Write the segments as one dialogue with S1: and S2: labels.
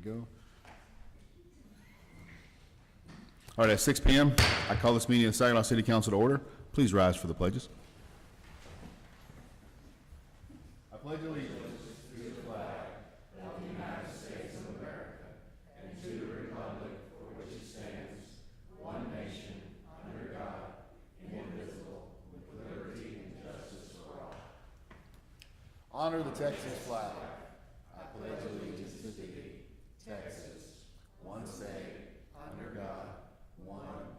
S1: go. All right, at 6 p.m., I call this meeting of Saginaw City Council to order. Please rise for the pledges. I pledge allegiance. Honor the Texas flag. I pledge allegiance to thee, Texas, one state, under God, one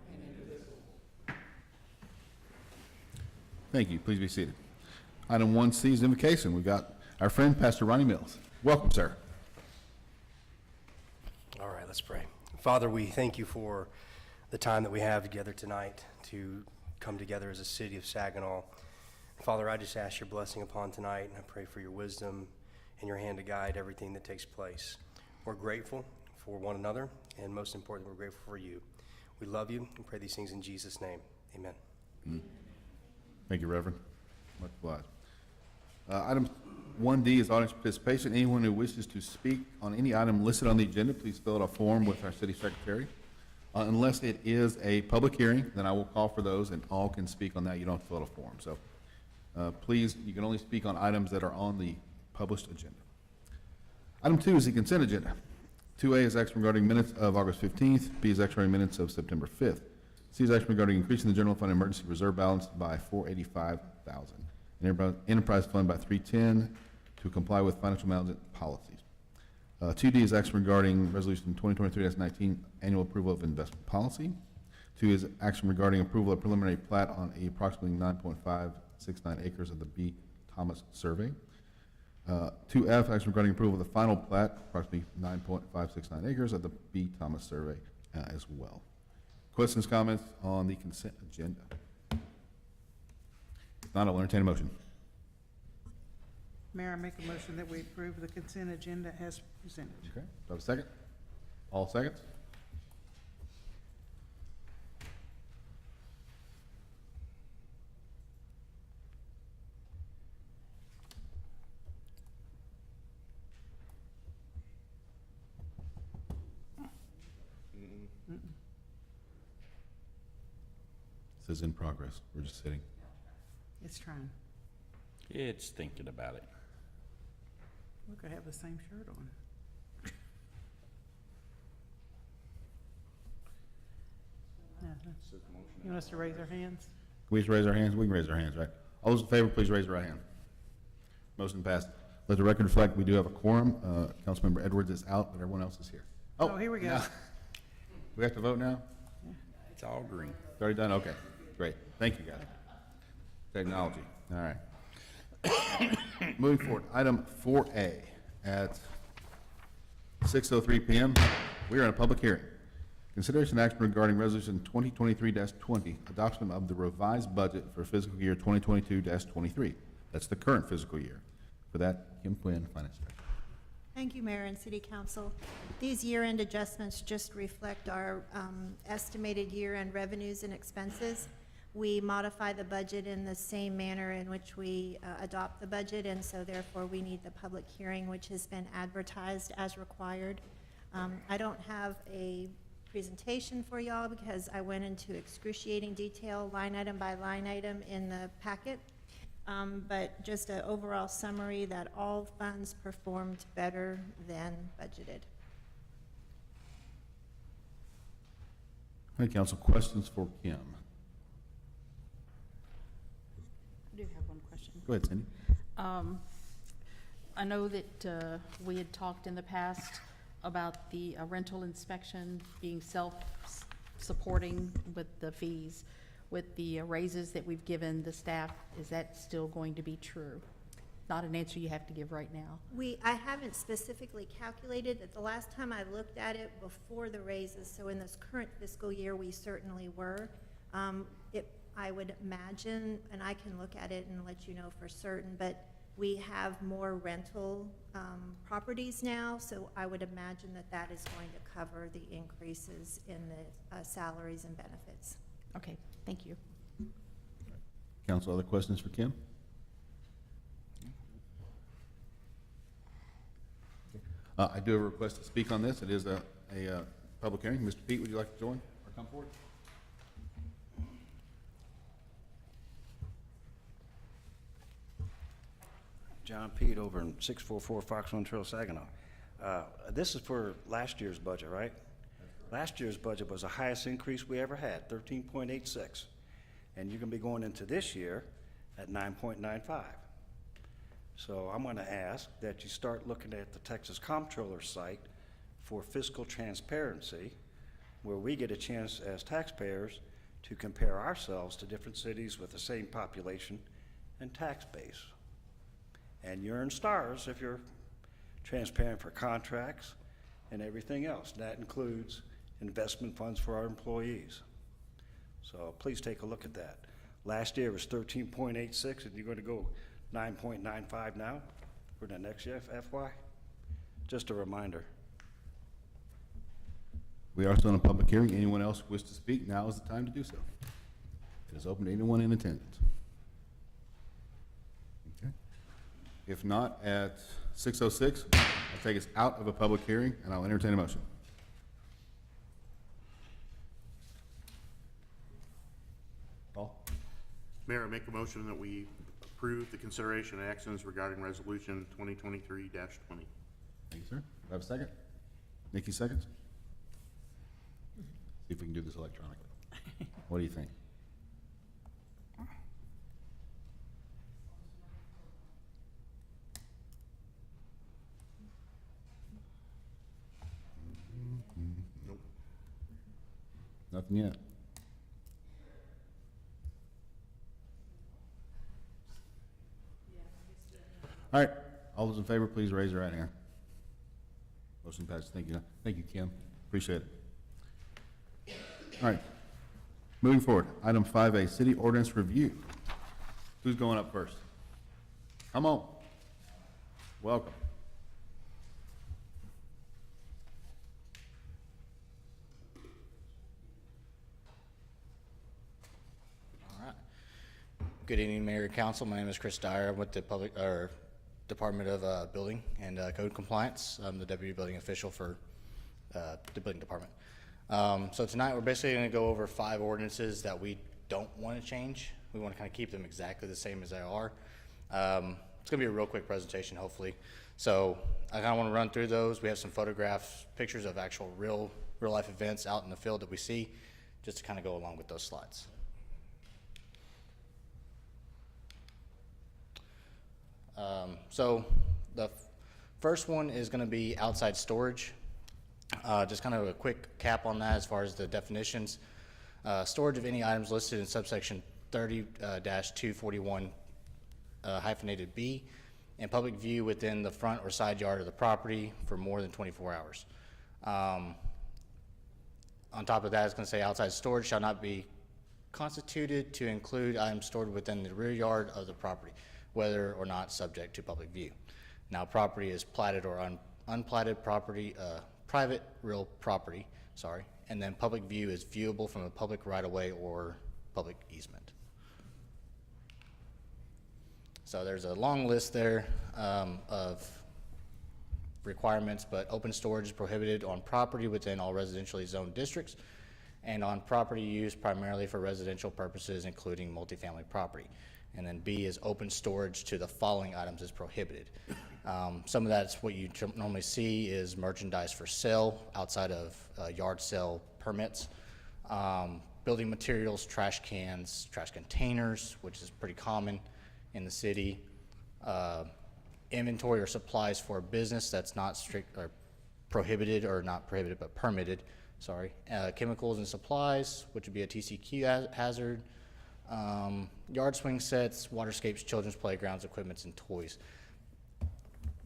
S1: and indivisible. Thank you. Please be seated. Item 1C is invocation. We've got our friend, Pastor Ronnie Mills. Welcome, sir.
S2: All right, let's pray. Father, we thank you for the time that we have together tonight to come together as a city of Saginaw. Father, I just ask your blessing upon tonight, and I pray for your wisdom and your hand to guide everything that takes place. We're grateful for one another, and most importantly, we're grateful for you. We love you and pray these things in Jesus' name. Amen.
S1: Thank you, Reverend. Much obliged. Item 1D is audience participation. Anyone who wishes to speak on any item listed on the agenda, please fill out a form with our city secretary. Unless it is a public hearing, then I will call for those, and all can speak on that. You don't have to fill out a form. So please, you can only speak on items that are on the published agenda. Item 2 is the consent agenda. 2A is action regarding minutes of August 15th. B is action regarding minutes of September 5th. C is action regarding increasing the general fund emergency reserve balance by $485,000. And enterprise fund by $310 to comply with financial management policies. 2D is action regarding resolution 2023-19 annual approval of investment policy. 2 is action regarding approval of preliminary plat on approximately 9.569 acres of the B. Thomas survey. 2F, action regarding approval of the final plat, approximately 9.569 acres of the B. Thomas survey as well. Questions, comments on the consent agenda? If not, I'll entertain a motion.
S3: Mayor, I make a motion that we approve the consent agenda as presented.
S1: Okay, do I have a second? All seconds? This is in progress. We're just sitting.
S3: It's trying.
S4: It's thinking about it.
S3: Look, I have the same shirt on. You want us to raise our hands?
S1: Can we just raise our hands? We can raise our hands, right? All those in favor, please raise your right hand. Motion passed. Let the record reflect we do have a quorum. Councilmember Edwards is out, but everyone else is here.
S3: Oh, here we go.
S1: Now, we have to vote now?
S4: It's all green.
S1: It's already done? Okay, great. Thank you, guys. Technology. All right. Moving forward, item 4A at 6:03 p.m. We are in a public hearing. Consideration action regarding resolution 2023-20, adoption of the revised budget for fiscal year 2022-23. That's the current fiscal year. For that, Kim Quinn, Finance Director.
S5: Thank you, Mayor and City Council. These year-end adjustments just reflect our estimated year-end revenues and expenses. We modify the budget in the same manner in which we adopt the budget, and so therefore we need the public hearing, which has been advertised as required. I don't have a presentation for y'all because I went into excruciating detail, line item by line item in the packet. But just an overall summary that all funds performed better than budgeted.
S1: All right, Council, questions for Kim?
S6: I do have one question.
S1: Go ahead, Cindy.
S6: I know that we had talked in the past about the rental inspection being self-supporting with the fees. With the raises that we've given the staff, is that still going to be true? Not an answer you have to give right now.
S5: I haven't specifically calculated it. The last time I looked at it before the raises, so in this current fiscal year, we certainly were. I would imagine, and I can look at it and let you know for certain, but we have more rental properties now, so I would imagine that that is going to cover the increases in the salaries and benefits.
S6: Okay, thank you.
S1: Council, other questions for Kim? I do have a request to speak on this. It is a public hearing. Mr. Pete, would you like to join or come forward?
S7: John Pete over in 644 Fox Run Trail, Saginaw. This is for last year's budget, right? Last year's budget was the highest increase we ever had, 13.86. And you're gonna be going into this year at 9.95. So I'm gonna ask that you start looking at the Texas Comptroller site for fiscal transparency, where we get a chance as taxpayers to compare ourselves to different cities with the same population and tax base. And you earn stars if you're transparent for contracts and everything else. That includes investment funds for our employees. So please take a look at that. Last year was 13.86, and you're going to go 9.95 now for the next year, FY? Just a reminder.
S1: We are still in a public hearing. Anyone else wish to speak? Now is the time to do so. It is open to anyone in attendance. Okay. If not, at 6:06, I'll take us out of a public hearing, and I'll entertain a motion. Paul?
S8: Mayor, I make a motion that we approve the consideration and actions regarding resolution 2023-20.
S1: Thank you, sir. Do I have a second? Nikki seconds? See if we can do this electronically. What do you think?
S8: Nope.
S1: Nothing yet. All right, all those in favor, please raise your right hand. Motion passes. Thank you. Thank you, Kim. Appreciate it. All right, moving forward, item 5A, city ordinance review. Who's going up first? Come on. Welcome.
S9: All right. Good evening, Mayor and Council. My name is Chris Dyer. I'm with the Department of Building and Code Compliance. I'm the Deputy Building Official for the Building Department. So tonight we're basically going to go over 5 ordinances that we don't want to change. We want to kind of keep them exactly the same as they are. It's going to be a real quick presentation, hopefully. So I kind of want to run through those. We have some photographs, pictures of actual real life events out in the field that we see, just to kind of go along with those slides. So the first one is going to be outside storage. Just kind of a quick cap on that as far as the definitions. Storage of any items listed in subsection 30-241 hyphenated B and public view within the front or side yard of the property for more than 24 hours. On top of that, it's going to say outside storage shall not be constituted to include items stored within the rear yard of the property, whether or not subject to public view. Now, property is platted or unplatted property, private real property, and then public view is viewable from a public right-of-way or public easement. So there's a long list there of requirements, but open storage is prohibited on property within all residentially zoned districts and on property used primarily for residential purposes, including multifamily property. And then B is open storage to the following items is prohibited. Some of that's what you normally see is merchandise for sale outside of yard sale permits. Building materials, trash cans, trash containers, which is pretty common in the city. Inventory or supplies for a business that's not strict or prohibited, or not prohibited but permitted, chemicals and supplies, which would be a TCQ hazard. Yard swing sets, waterscapes, children's playgrounds, equipments, and toys.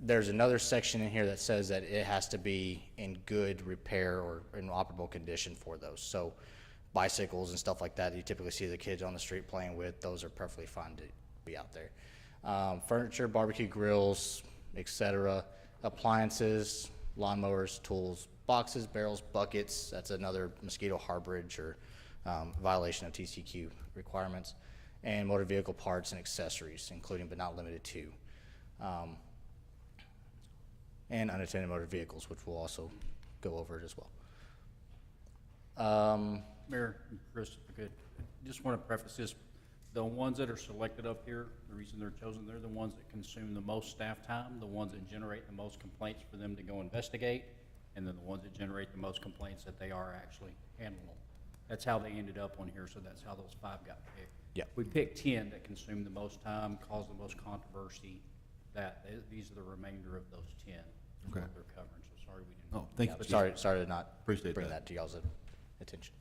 S9: There's another section in here that says that it has to be in good repair or in operable condition for those. So bicycles and stuff like that you typically see the kids on the street playing with, those are perfectly fine to be out there. Furniture, barbecue grills, etc. Appliances, lawnmowers, tools, boxes, barrels, buckets. That's another mosquito harborage or violation of TCQ requirements. And motor vehicle parts and accessories, including but not limited to. and unattended motor vehicles, which we'll also go over it as well.
S10: Mayor and Chris, if I could, just want to preface this, the ones that are selected up here, the reason they're chosen, they're the ones that consume the most staff time, the ones that generate the most complaints for them to go investigate, and then the ones that generate the most complaints that they are actually handling. That's how they ended up on here, so that's how those 5 got picked.
S9: Yeah.
S10: We picked 10 that consumed the most time, caused the most controversy, these are the remainder of those 10. is
S1: Okay.
S10: What they're covering, so sorry we didn't.
S1: Oh, thank
S9: Yeah,
S1: you.
S9: sorry to not
S1: Appreciate
S9: bring
S1: that.
S9: that to y'all's attention.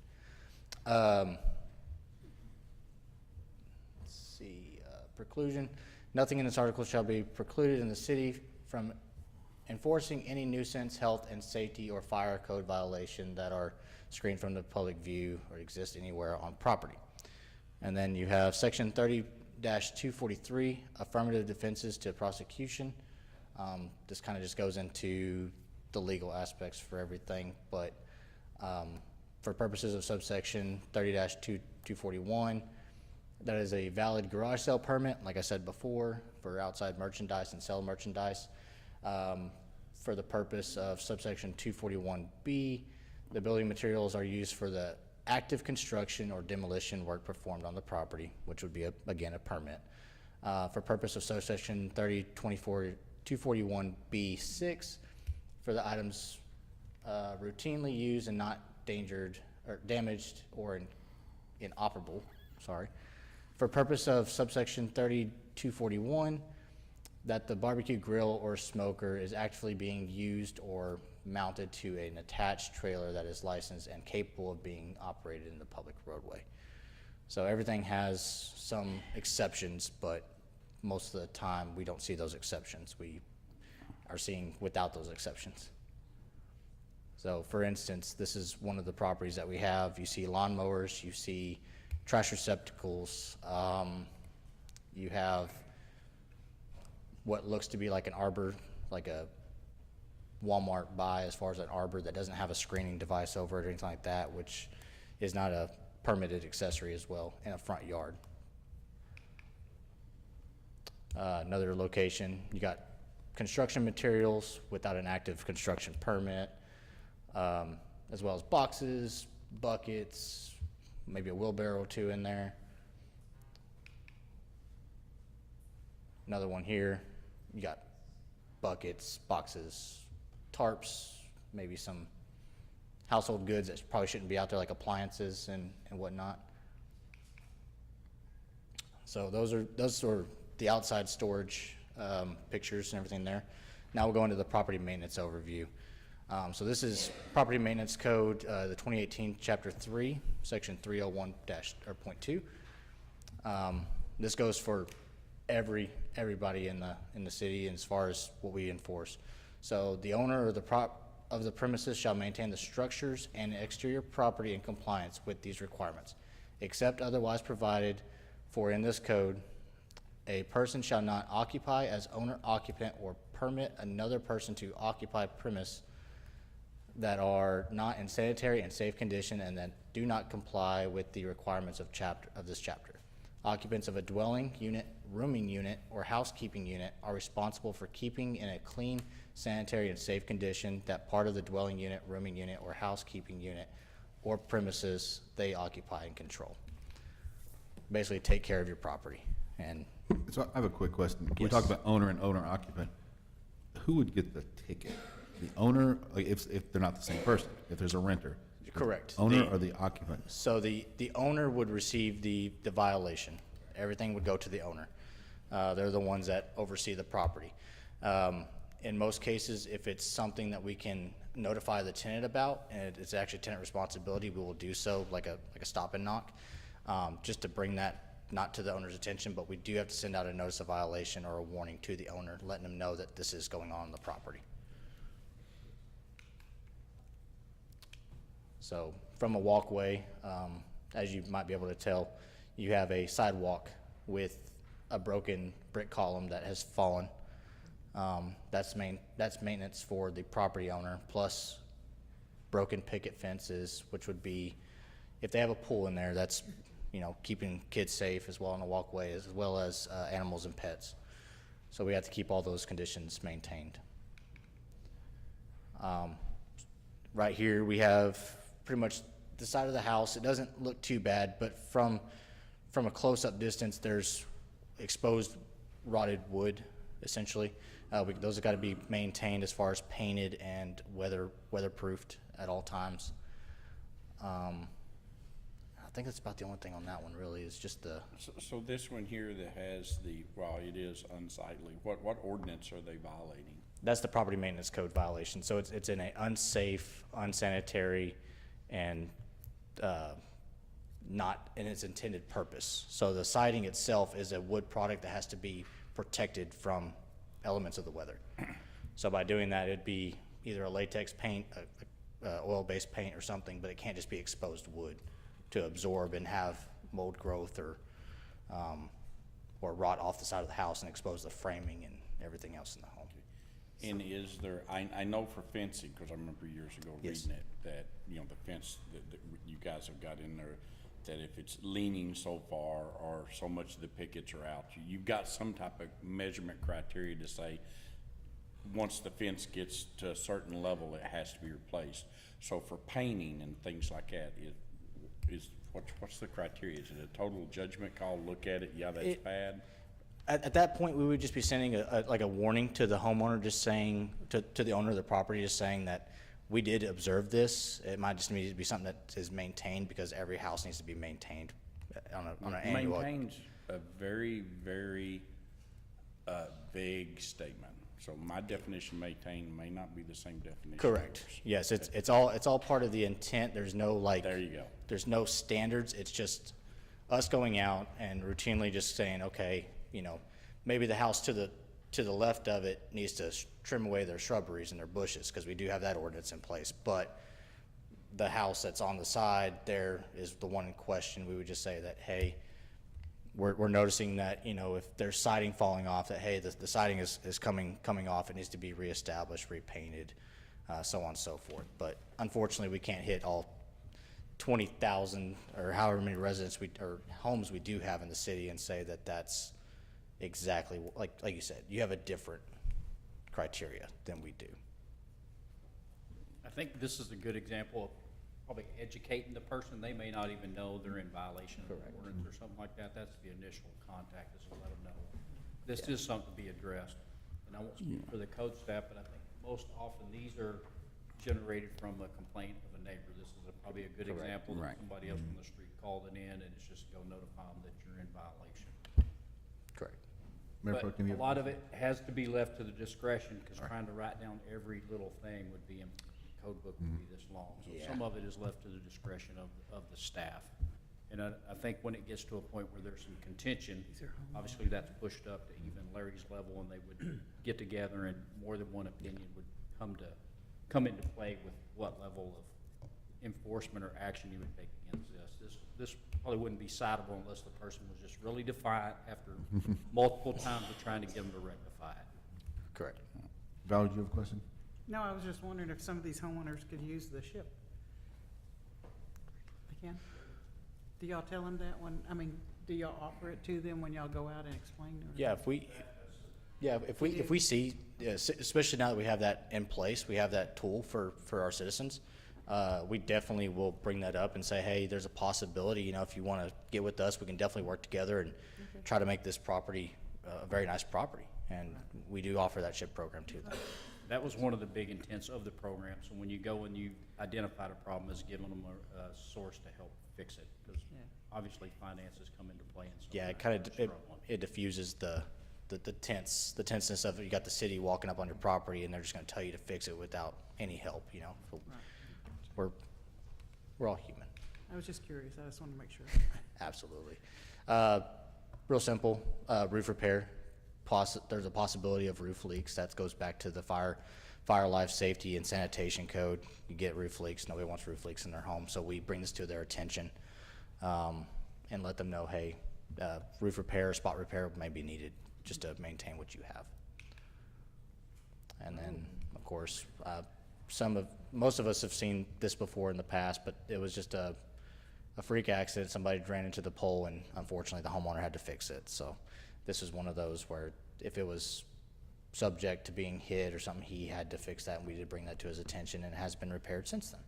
S9: Let's see, preclusion. Nothing in this article shall be precluded in the city from enforcing any nuisance, health, and safety or fire code violation that are screened from the public view or exist anywhere on property. And then you have section 30-243, affirmative defenses to prosecution. This kind of just goes into the legal aspects for everything, but for purposes of subsection 30-241, that is a valid garage sale permit, like I said before, for outside merchandise and sell merchandise. For the purpose of subsection 241B, the building materials are used for the active construction or demolition work performed on the property, which would be, again, a permit. For purpose of subsection 241B6, for the items routinely used and not damaged or inoperable, sorry. For purpose of subsection 241, that the barbecue grill or smoker is actually being used or mounted to an attached trailer that is licensed and capable of being operated in the public roadway. So everything has some exceptions, but most of the time we don't see those exceptions. We are seeing without those exceptions. So for instance, this is one of the properties that we have. You see lawnmowers, you see trash receptacles, you have what looks to be like an arbor, like a Walmart buy as far as an arbor that doesn't have a screening device over it or anything like that, which is not a permitted accessory as well in a front yard. Another location, you got construction materials without an active construction permit, as well as boxes, buckets, maybe a wheelbarrow or two in there. Another one here, you got buckets, boxes, tarps, maybe some household goods that probably shouldn't be out there, like appliances and whatnot. So those are the outside storage pictures and everything there. Now we'll go into the property maintenance overview. So this is Property Maintenance Code, the 2018 Chapter 3, Section 301-.2. This goes for everybody in the city as far as what we enforce. So the owner of the premises shall maintain the structures and exterior property in compliance with these requirements, except otherwise provided for in this code. A person shall not occupy as owner occupant or permit another person to occupy premise that are not in sanitary and safe condition and that do not comply with the requirements of this chapter. Occupants of a dwelling unit, rooming unit, or housekeeping unit are responsible for keeping in a clean, sanitary, and safe condition that part of the dwelling unit, rooming unit, or housekeeping unit or premises they occupy and control. Basically, take care of your property. And
S1: So I have a quick question. We
S9: Yes.
S1: talk about owner and owner occupant. Who would get the ticket? The owner, like if they're not the same person, if there's a renter?
S9: correct.
S1: Owner or the occupant?
S9: So the owner would receive the violation. Everything would go to the owner. They're the ones that oversee the property. In most cases, if it's something that we can notify the tenant about, and it's actually tenant responsibility, we will do so, like a stop and knock, just to bring that not to the owner's attention, but we do have to send out a notice of violation or a warning to the owner, letting them know that this is going on the property. So from a walkway, as you might be able to tell, you have a sidewalk with a broken brick column that has fallen. That's maintenance for the property owner, plus broken picket fences, which would be, if they have a pool in there, that's, keeping kids safe as well on the walkway, as well as animals and pets. So we have to keep all those conditions maintained. Right here, we have pretty much the side of the house. It doesn't look too bad, but from a close-up distance, there's exposed rotted wood, essentially. Those have got to be maintained as far as painted and weatherproofed at all times. I think that's about the only thing on that one, really, is just the,
S4: So this one here that has well, it is unsightly, what ordinance are they violating?
S9: that's the property maintenance code violation. So it's in a unsafe, unsanitary, and not in its intended purpose. So the siding itself is a wood product that has to be protected from elements of the weather. So by doing that, it'd be either a latex paint, a oil-based paint or something, but it can't just be exposed wood to absorb and have mold growth or rot off the side of the house and expose the framing and everything else in the home.
S4: And is there, I know for fencing, because I remember years ago
S9: Yes.
S4: reading it, that, the fence that you guys have got in there, that if it's leaning so far or so much of the pickets are out, you've got some type of measurement criteria to say, once the fence gets to a certain level, it has to be replaced. So for painting and things like that, what's the criteria? Is it a total judgment call, look at it, yeah, that's bad?
S9: At that point, we would just be sending a warning to the homeowner, just saying, to the owner of the property, just saying that we did observe this. It might just need to be something that is maintained, because every house needs to be maintained on an annual.
S4: Maintains a very, very vague statement. So my definition of maintain may not be the same definition.
S9: Correct.
S4: of yours.
S9: Yes, it's all part of the intent. There's no
S4: There you go.
S9: there's no standards. It's just us going out and routinely just saying, okay, maybe the house to the left of it needs to trim away their shrubberies and their bushes, because we do have that ordinance in place. But the house that's on the side there is the one in question. We would just say that, hey, we're noticing that, if there's siding falling off, that, hey, the siding is coming off. It needs to be reestablished, repainted, so on and so forth. But unfortunately, we can't hit all 20,000 or however many residents or homes we do have in the city and say that that's exactly like you said. You have a different criteria than we do.
S10: I think this is a good example of probably educating the person. They may not even know they're in violation of the ordinance or something like that. That's the initial contact, is to let them know. This is something to be addressed. And I won't speak for the code staff, but I think most often these are generated from a complaint of a neighbor. This is probably a good example that somebody else on the street called it in, and it's just go notify them that you're in violation.
S9: Correct.
S1: Mayor Pro
S10: But
S1: Tem, you
S10: a
S1: have-
S10: lot of it has to be left to the discretion, because trying to write down every little thing would be, in code book would be this long. So some of it is left to the discretion of the staff. And I think when it gets to a point where there's some contention, obviously that's pushed up to even Larry's level, and they would get together and more than one opinion would come into play with what level of enforcement or action you would take against this. This probably wouldn't be citable unless the person was just really defiant after multiple times of trying to get them to rectify it.
S9: Correct.
S1: Val, do you have a question?
S3: No, I was just wondering if some of these homeowners could use the ship. They can? Do y'all tell them that do y'all offer it to them when y'all go out and explain to them?
S9: If we see, especially now that we have that in place, we have that tool for our citizens, we definitely will bring that up and say, hey, there's a possibility, if you want to get with us, we can definitely work together and try to make this property a very nice property. And we do offer that SHIP program to them.
S10: That was one of the big intents of the program. So when you go and you identified a problem, is giving them a source to help fix it, because obviously finances come into play in some.
S9: Yeah, it diffuses the tenseness of it. You got the city walking up on your property and they're just going to tell you to fix it without any help. We're all human.
S3: I was just curious. I just wanted to make sure.
S9: Absolutely. Real simple, roof repair. There's a possibility of roof leaks. That goes back to the fire, life safety, and sanitation code. You get roof leaks. Nobody wants roof leaks in their home, so we bring this to their attention and let them know, hey, roof repair, spot repair may be needed just to maintain what you have. And then, of course, most of us have seen this before in the past, but it was just a freak accident. Somebody ran into the pole, and unfortunately the homeowner had to fix it. So this is one of those where if it was subject to being hit or something, he had to fix that, and we did bring that to his attention, and it has been repaired since then.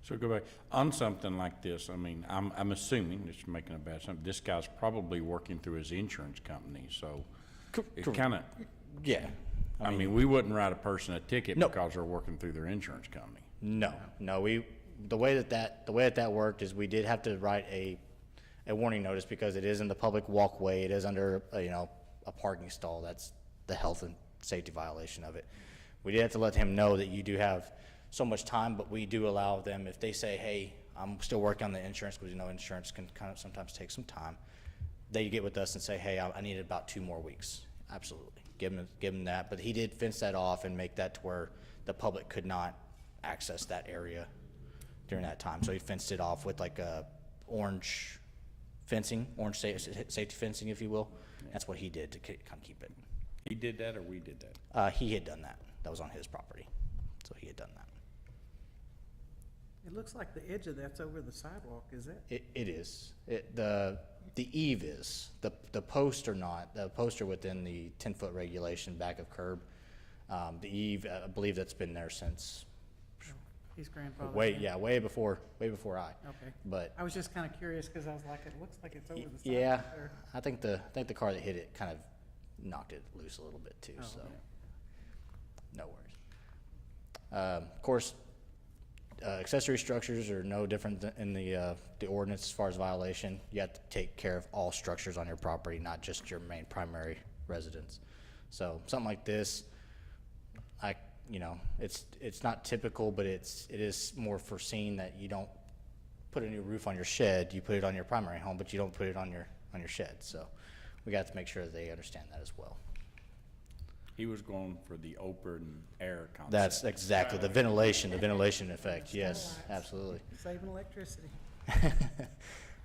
S4: So go back, on something like this, I mean, I'm assuming, just making a bad assumption, this guy's probably working through his insurance company, so it kinda,
S9: Yeah.
S4: I mean, we wouldn't write a person a ticket
S9: No.
S4: because they're working through their insurance company.
S9: No, the way that worked is we did have to write a warning notice because it is in the public walkway, it is under, a parking stall, that's the health and safety violation of it. We did have to let him know that you do have so much time, but we do allow them, if they say, hey, I'm still working on the insurance, because insurance can kind of sometimes take some time, they get with us and say, hey, I need about 2 more weeks. Absolutely, give him that, but he did fence that off and make that to where the public could not access that area during that time. So he fenced it off with like a orange fencing, safety fencing, if you will. That's what he did to kind of keep it.
S4: He did that or we did that?
S9: He had done that. That was on his property, so he had done that.
S3: It looks like the edge of that's over the sidewalk, is that?
S9: It is. The eave is. The posts are not. The posts are within the 10-foot regulation back of curb. The eave, I believe that's been there since
S3: He's grandfathered.
S9: way before I.
S3: Okay.
S9: But
S3: I was just kind of curious because I was like, it looks like it's over the sidewalk
S9: yeah,
S3: there.
S9: I think the car that hit it kind of knocked it loose a little bit too.
S3: Oh,
S9: So
S3: okay.
S9: no worries. Of course, accessory structures are no different than in the ordinance as far as violation. You have to take care of all structures on your property, not just your main primary residence. So something like this, it's not typical, but it is more foreseen that you don't put a new roof on your shed. You put it on your primary home, but you don't put it on your shed. So we got to make sure that they understand that as well.
S4: He was going for the open air concept.
S9: That's exactly the ventilation effect. Yes, absolutely.
S3: Saving electricity.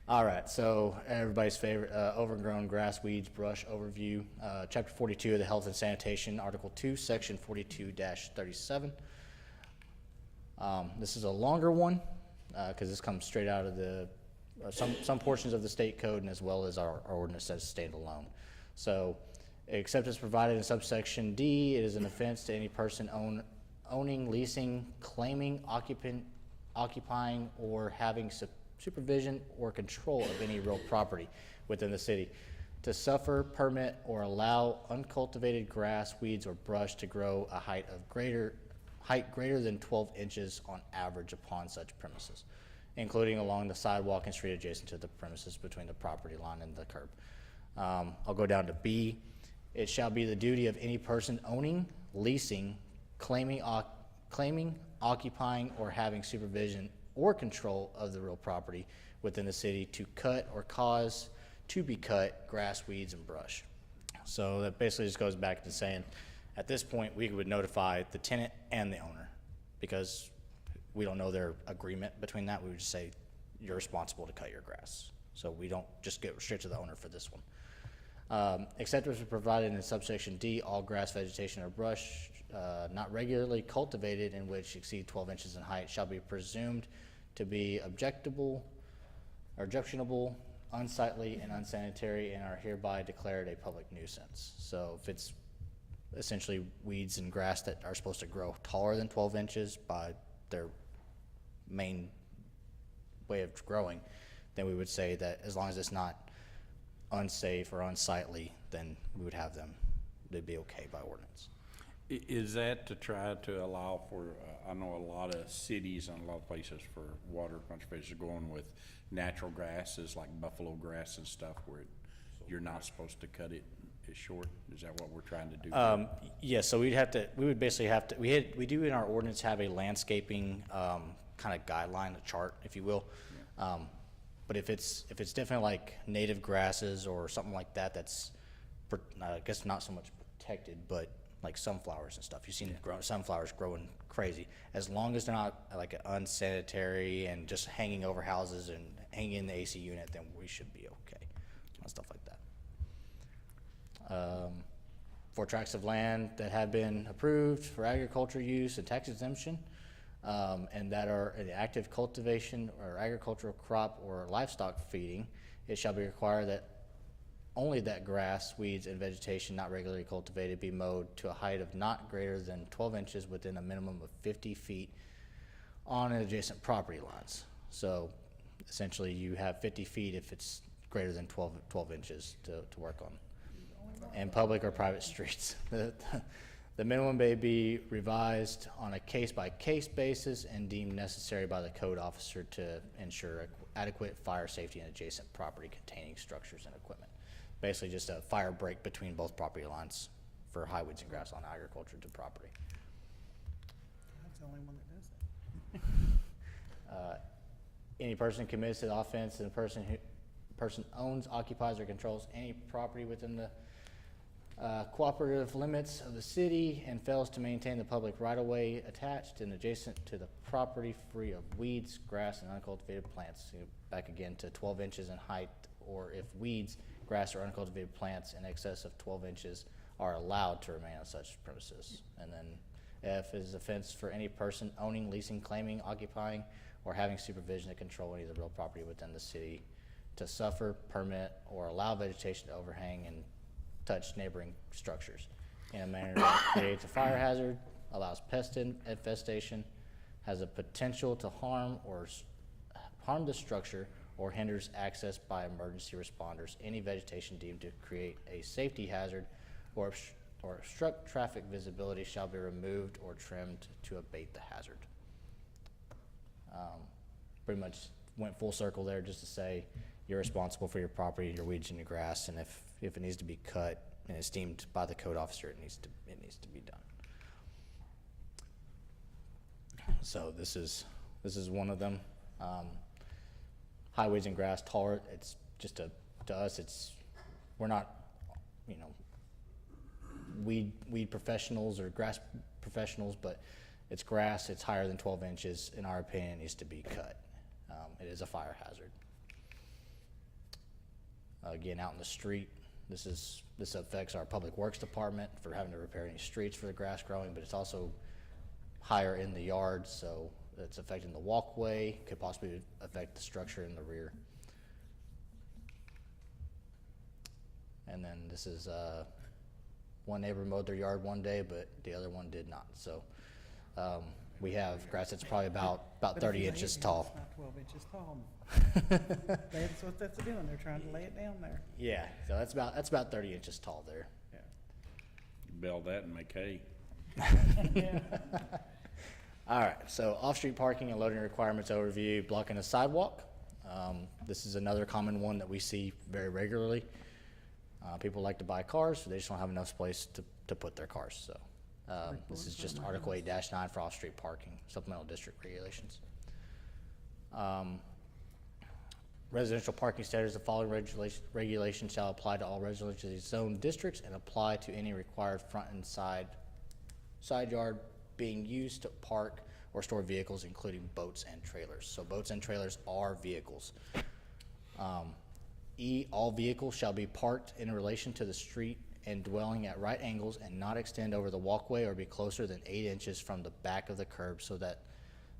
S9: All right, so everybody's favorite, overgrown grass, weeds, brush overview. Chapter 42 of the Health and Sanitation, Article 2, Section 42-37. This is a longer one, because this comes straight out of the, some portions of the state code and as well as our ordinance as standalone. So, except as provided in subsection D, it is an offense to any person owning, leasing, claiming, occupying, or having supervision or control of any real property within the city to suffer, permit, or allow uncultivated grass, weeds, or brush to grow a height greater than 12 inches on average upon such premises, including along the sidewalk and street adjacent to the premises between the property line and the curb. I'll go down to B. It shall be the duty of any person owning, leasing, claiming, occupying, or having supervision or control of the real property within the city to cut or cause to be cut grass, weeds, and brush. So that basically just goes back to saying, at this point, we would notify the tenant and the owner, because we don't know their agreement between that. We would just say, you're responsible to cut your grass. So we don't just get straight to the owner for this one. Except as provided in subsection D, all grass, vegetation, or brush not regularly cultivated and which exceed 12 inches in height shall be presumed to be objectionable, unsightly, and unsanitary, and are hereby declared a public nuisance. So if it's essentially weeds and grass that are supposed to grow taller than 12 inches by their main way of growing, then we would say that as long as it's not unsafe or unsightly, then we would have them, they'd be okay by ordinance.
S4: Is that to try to allow for, I know a lot of cities and a lot of places for water conservation are going with natural grasses like buffalo grass and stuff where you're not supposed to cut it short? Is that what we're trying to do?
S9: Yes, so we would basically have to, we do in our ordinance have a landscaping kind of guideline, a chart, if you will. Yeah. But if it's definitely like native grasses or something like that, that's, I guess not so much protected, but like sunflowers and stuff. You've seen sunflowers growing crazy. As long as they're not like unsanitary and just hanging over houses and hanging in the AC unit, then we should be okay on stuff like that. For tracts of land that have been approved for agriculture use and tax exemption, and that are in active cultivation or agricultural crop or livestock feeding, it shall be required that only that grass, weeds, and vegetation not regularly cultivated be mowed to a height of not greater than 12 inches within a minimum of 50 feet on and adjacent property lines. So essentially, you have 50 feet if it's greater than 12 inches to work on. And public or private streets. The minimum may be revised on a case-by-case basis and deemed necessary by the code officer to ensure adequate fire safety in adjacent property containing structures and equipment. Basically just a fire break between both property lines for high weeds and grass on agriculture to property.
S3: That's the only one that does that.
S9: Any person commits to the offense and the person owns, occupies, or controls any property within the cooperative limits of the city and fails to maintain the public right-of-way attached and adjacent to the property free of weeds, grass, and uncultivated plants. Back again to 12 inches in height, or if weeds, grass, or uncultivated plants in excess of 12 inches are allowed to remain on such premises. And then F is offense for any person owning, leasing, claiming, occupying, or having supervision to control any of the real property within the city to suffer, permit, or allow vegetation to overhang and touch neighboring structures in a manner that creates a fire hazard, allows pest infestation, has a potential to harm the structure, or hinders access by emergency responders. Any vegetation deemed to create a safety hazard or obstruct traffic visibility shall be removed or trimmed to abate the hazard. Pretty much went full circle there just to say you're responsible for your property, your weeds and your grass, and if it needs to be cut and it's deemed by the code officer, it needs to be done. So this is one of them. High weeds and grass tolerant. It's just to us, we're not, weed professionals or grass professionals, but it's grass. It's higher than 12 inches. In our opinion, it needs to be cut. It is a fire hazard. Again, out in the street, this affects our public works department for having to repair any streets for the grass growing, but it's also higher in the yard, so it's affecting the walkway, could possibly affect the structure in the rear. And then this is one neighbor mowed their yard one day, but the other one did not. So we have grass that's probably about
S3: But if
S9: 30
S3: you lay
S9: inches
S3: it down,
S9: tall.
S3: It's not 12 inches tall. That's what that's doing. They're trying to lay it down there.
S9: Yeah, so that's about 30 inches tall there.
S3: Yeah.
S4: Bell that and make hay.
S9: All right, so off-street parking and loading requirements overview, blocking a sidewalk. This is another common one that we see very regularly. People like to buy cars, so they just don't have enough space to put their cars. So this is just Article 8-9 for off-street parking, supplemental district regulations. Residential parking standards, the following regulations shall apply to all residential zone districts and apply to any required front and side yard being used to park or store vehicles, including boats and trailers. So boats and trailers are vehicles. E, all vehicles shall be parked in relation to the street and dwelling at right angles and not extend over the walkway or be closer than 8 inches from the back of the curb so that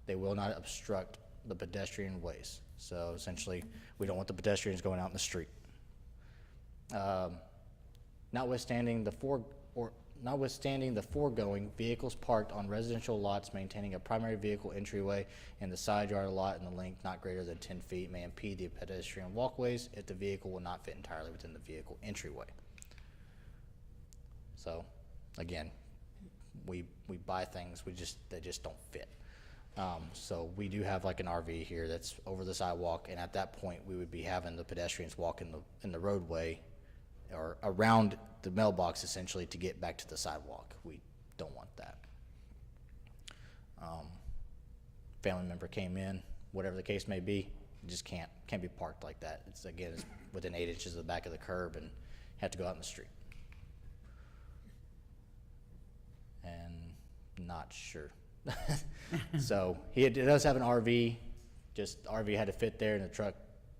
S9: they will not obstruct the pedestrian ways. So essentially, we don't want the pedestrians going out in the street. Notwithstanding the foregoing, vehicles parked on residential lots maintaining a primary vehicle entryway in the side yard lot in the length not greater than 10 feet may impede the pedestrian walkways if the vehicle will not fit entirely within the vehicle entryway. So, again, we buy things, they just don't fit. So we do have like an RV here that's over the sidewalk, and at that point, we would be having the pedestrians walk in the roadway or around the mailbox essentially to get back to the sidewalk. We don't want that. Family member came in, whatever the case may be, it just can't be parked like that. It's within 8 inches of the back of the curb and have to go out in the street. And not sure. So he does have an RV, just RV had to fit there and the truck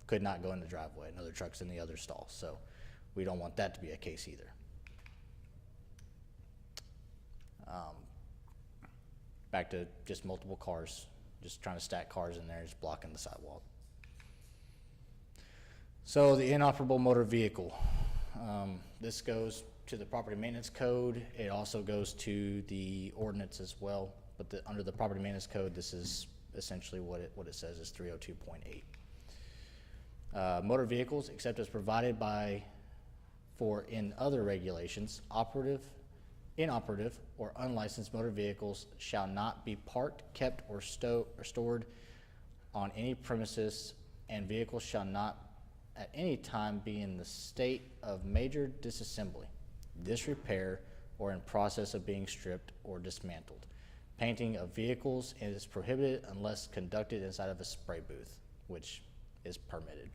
S9: could not go in the driveway. Another truck's in the other stall, so we don't want that to be a case either. Back to just multiple cars, just trying to stack cars in there, just blocking the sidewalk. So the inoperable motor vehicle. This goes to the property maintenance code. It also goes to the ordinance as well, but under the property maintenance code, this is essentially what it says is 302.8. Motor vehicles, except as provided for in other regulations, inoperative, or unlicensed motor vehicles shall not be parked, kept, or stored on any premises, and vehicles shall not at any time be in the state of major disassembly, disrepair, or in process of being stripped or dismantled. Painting of vehicles is prohibited unless conducted inside of a spray booth, which is permitted.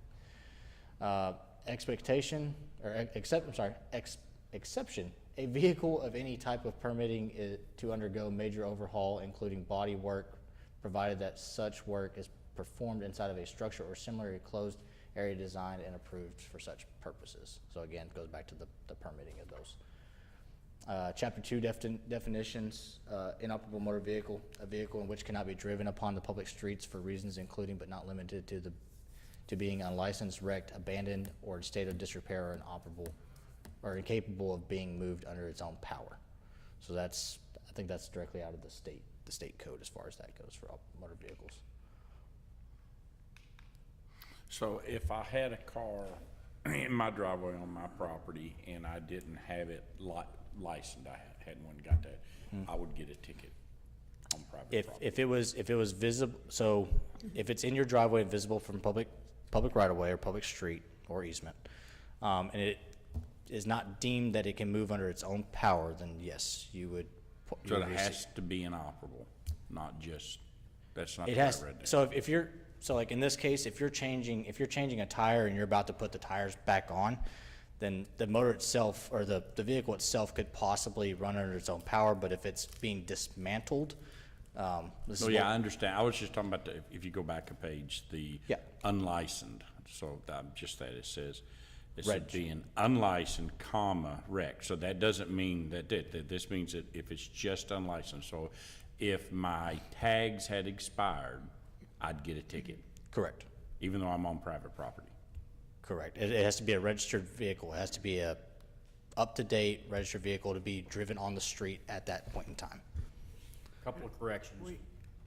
S9: Exception, a vehicle of any type of permitting to undergo major overhaul, including body work, provided that such work is performed inside of a structure or similarly closed area designed and approved for such purposes. So again, it goes back to the permitting of those. Chapter 2 definitions, inoperable motor vehicle, a vehicle in which cannot be driven upon the public streets for reasons including but not limited to being unlicensed, wrecked, abandoned, or in state of disrepair or inoperable or incapable of being moved under its own power. So I think that's directly out of the state code as far as that goes for all motor vehicles.
S4: So if I had a car in my driveway on my property and I didn't have it licensed, I hadn't one got that, I would get a ticket on private property.
S9: If it was visible, so if it's in your driveway and visible from public right of way or public street or easement, and it is not deemed that it can move under its own power, then yes, you would.
S4: So it has to be inoperable, not just, that's not the
S9: It
S4: way I
S9: has,
S4: read that.
S9: so like in this case, if you're changing a tire and you're about to put the tires back on, then the motor itself or the vehicle itself could possibly run under its own power, but if it's being dismantled, this
S4: Oh,
S9: is
S4: yeah,
S9: what-
S4: I understand. I was just talking about if you go back a page, the
S9: Yeah.
S4: unlicensed, so just that it said
S9: Reg.
S4: being unlicensed, wrecked. So that doesn't mean that this means that if it's just unlicensed, so if my tags had expired, I'd get a ticket,
S9: Correct.
S4: even though I'm on private property.
S9: Correct. It has to be a registered vehicle. It has to be a up-to-date registered vehicle to be driven on the street at that point in time.
S10: Couple of corrections.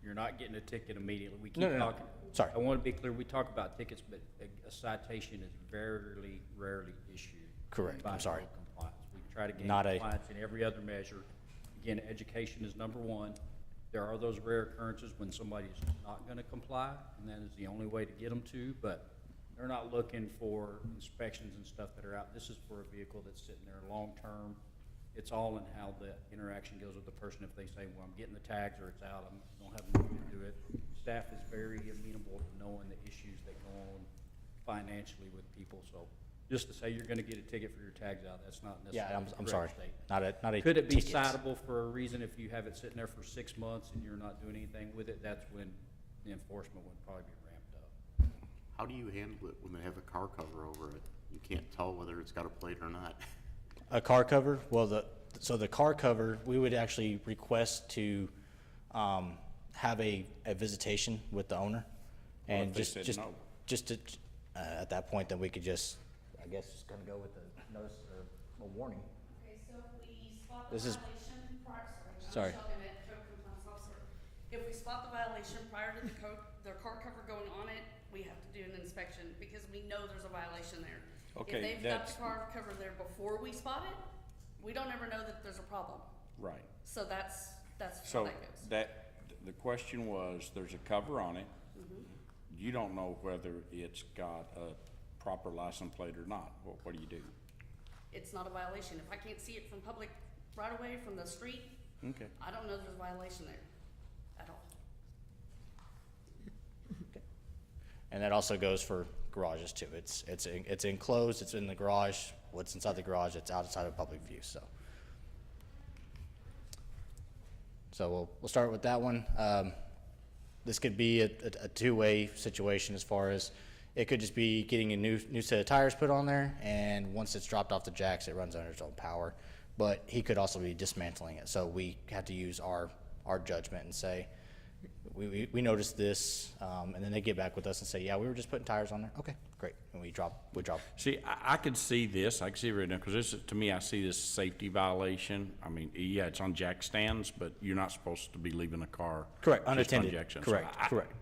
S10: You're not getting a ticket immediately. We keep
S9: No, no, no.
S10: talking.
S9: Sorry.
S10: I want to be clear, we talk about tickets, but a citation is very rarely issued.
S9: Correct.
S10: by
S9: I'm sorry.
S10: no compliance. We try to gain
S9: Not a-
S10: compliance in every other measure. Again, education is number one. There are those rare occurrences when somebody's not going to comply, and that is the only way to get them to, but they're not looking for inspections and stuff that are out. This is for a vehicle that's sitting there long-term. It's all in how the interaction goes with the person. If they say, well, I'm getting the tags or it's out, I don't have anything to do it. Staff is very amenable to knowing the issues that go on financially with people. So just to say you're going to get a ticket for your tags out, that's not necessarily
S9: Yeah,
S10: a
S9: I'm
S10: correct
S9: sorry.
S10: statement.
S9: Not a
S10: Could it be
S9: ticket.
S10: citable for a reason if you have it sitting there for 6 months and you're not doing anything with it? That's when the enforcement would probably be ramped up.
S8: How do you handle it when they have a car cover over it? You can't tell whether it's got a plate or not.
S9: A car cover? Well, the car cover, we would actually request to have a visitation with the owner. And
S4: if they said no?
S9: just to, at that point, then we could just, I guess, just gonna go with the notice or a warning.
S11: Okay, so if we spot the
S9: This is-
S11: violation prior,
S9: Sorry.
S11: I'm Shelby, code compliance officer. If we spot the violation prior to the car cover going on it, we have to do an inspection because we know there's a violation there.
S4: Okay,
S11: If they've got
S4: that's-
S11: the car cover there before we spot it, we don't ever know that there's a problem.
S4: Right.
S11: So that's how
S4: So
S11: that goes.
S4: the question was, there's a cover on it.
S11: Mm-hmm.
S4: You don't know whether it's got a proper license plate or not. What do you do?
S11: It's not a violation. If I can't see it from public right away from the street,
S4: Okay.
S11: I don't know there's a violation there at all.
S9: And that also goes for garages too. It's enclosed, it's in the garage. What's inside the garage, it's outside of public view, so. So we'll start with that one. This could be a two-way situation as far as, it could just be getting a new set of tires put on there, and once it's dropped off the jacks, it runs under its own power. But he could also be dismantling it, so we have to use our judgment and say, we noticed this, and then they get back with us and say, yeah, we were just putting tires on there. Okay, great. And we drop.
S4: See, I could see this, I could see it right now, because this, to me, I see this safety violation. I mean, yeah, it's on jack stands, but you're not supposed to be leaving a car.
S9: Correct,
S4: just on
S9: unattended.
S4: jack stands. So
S9: Correct, correct.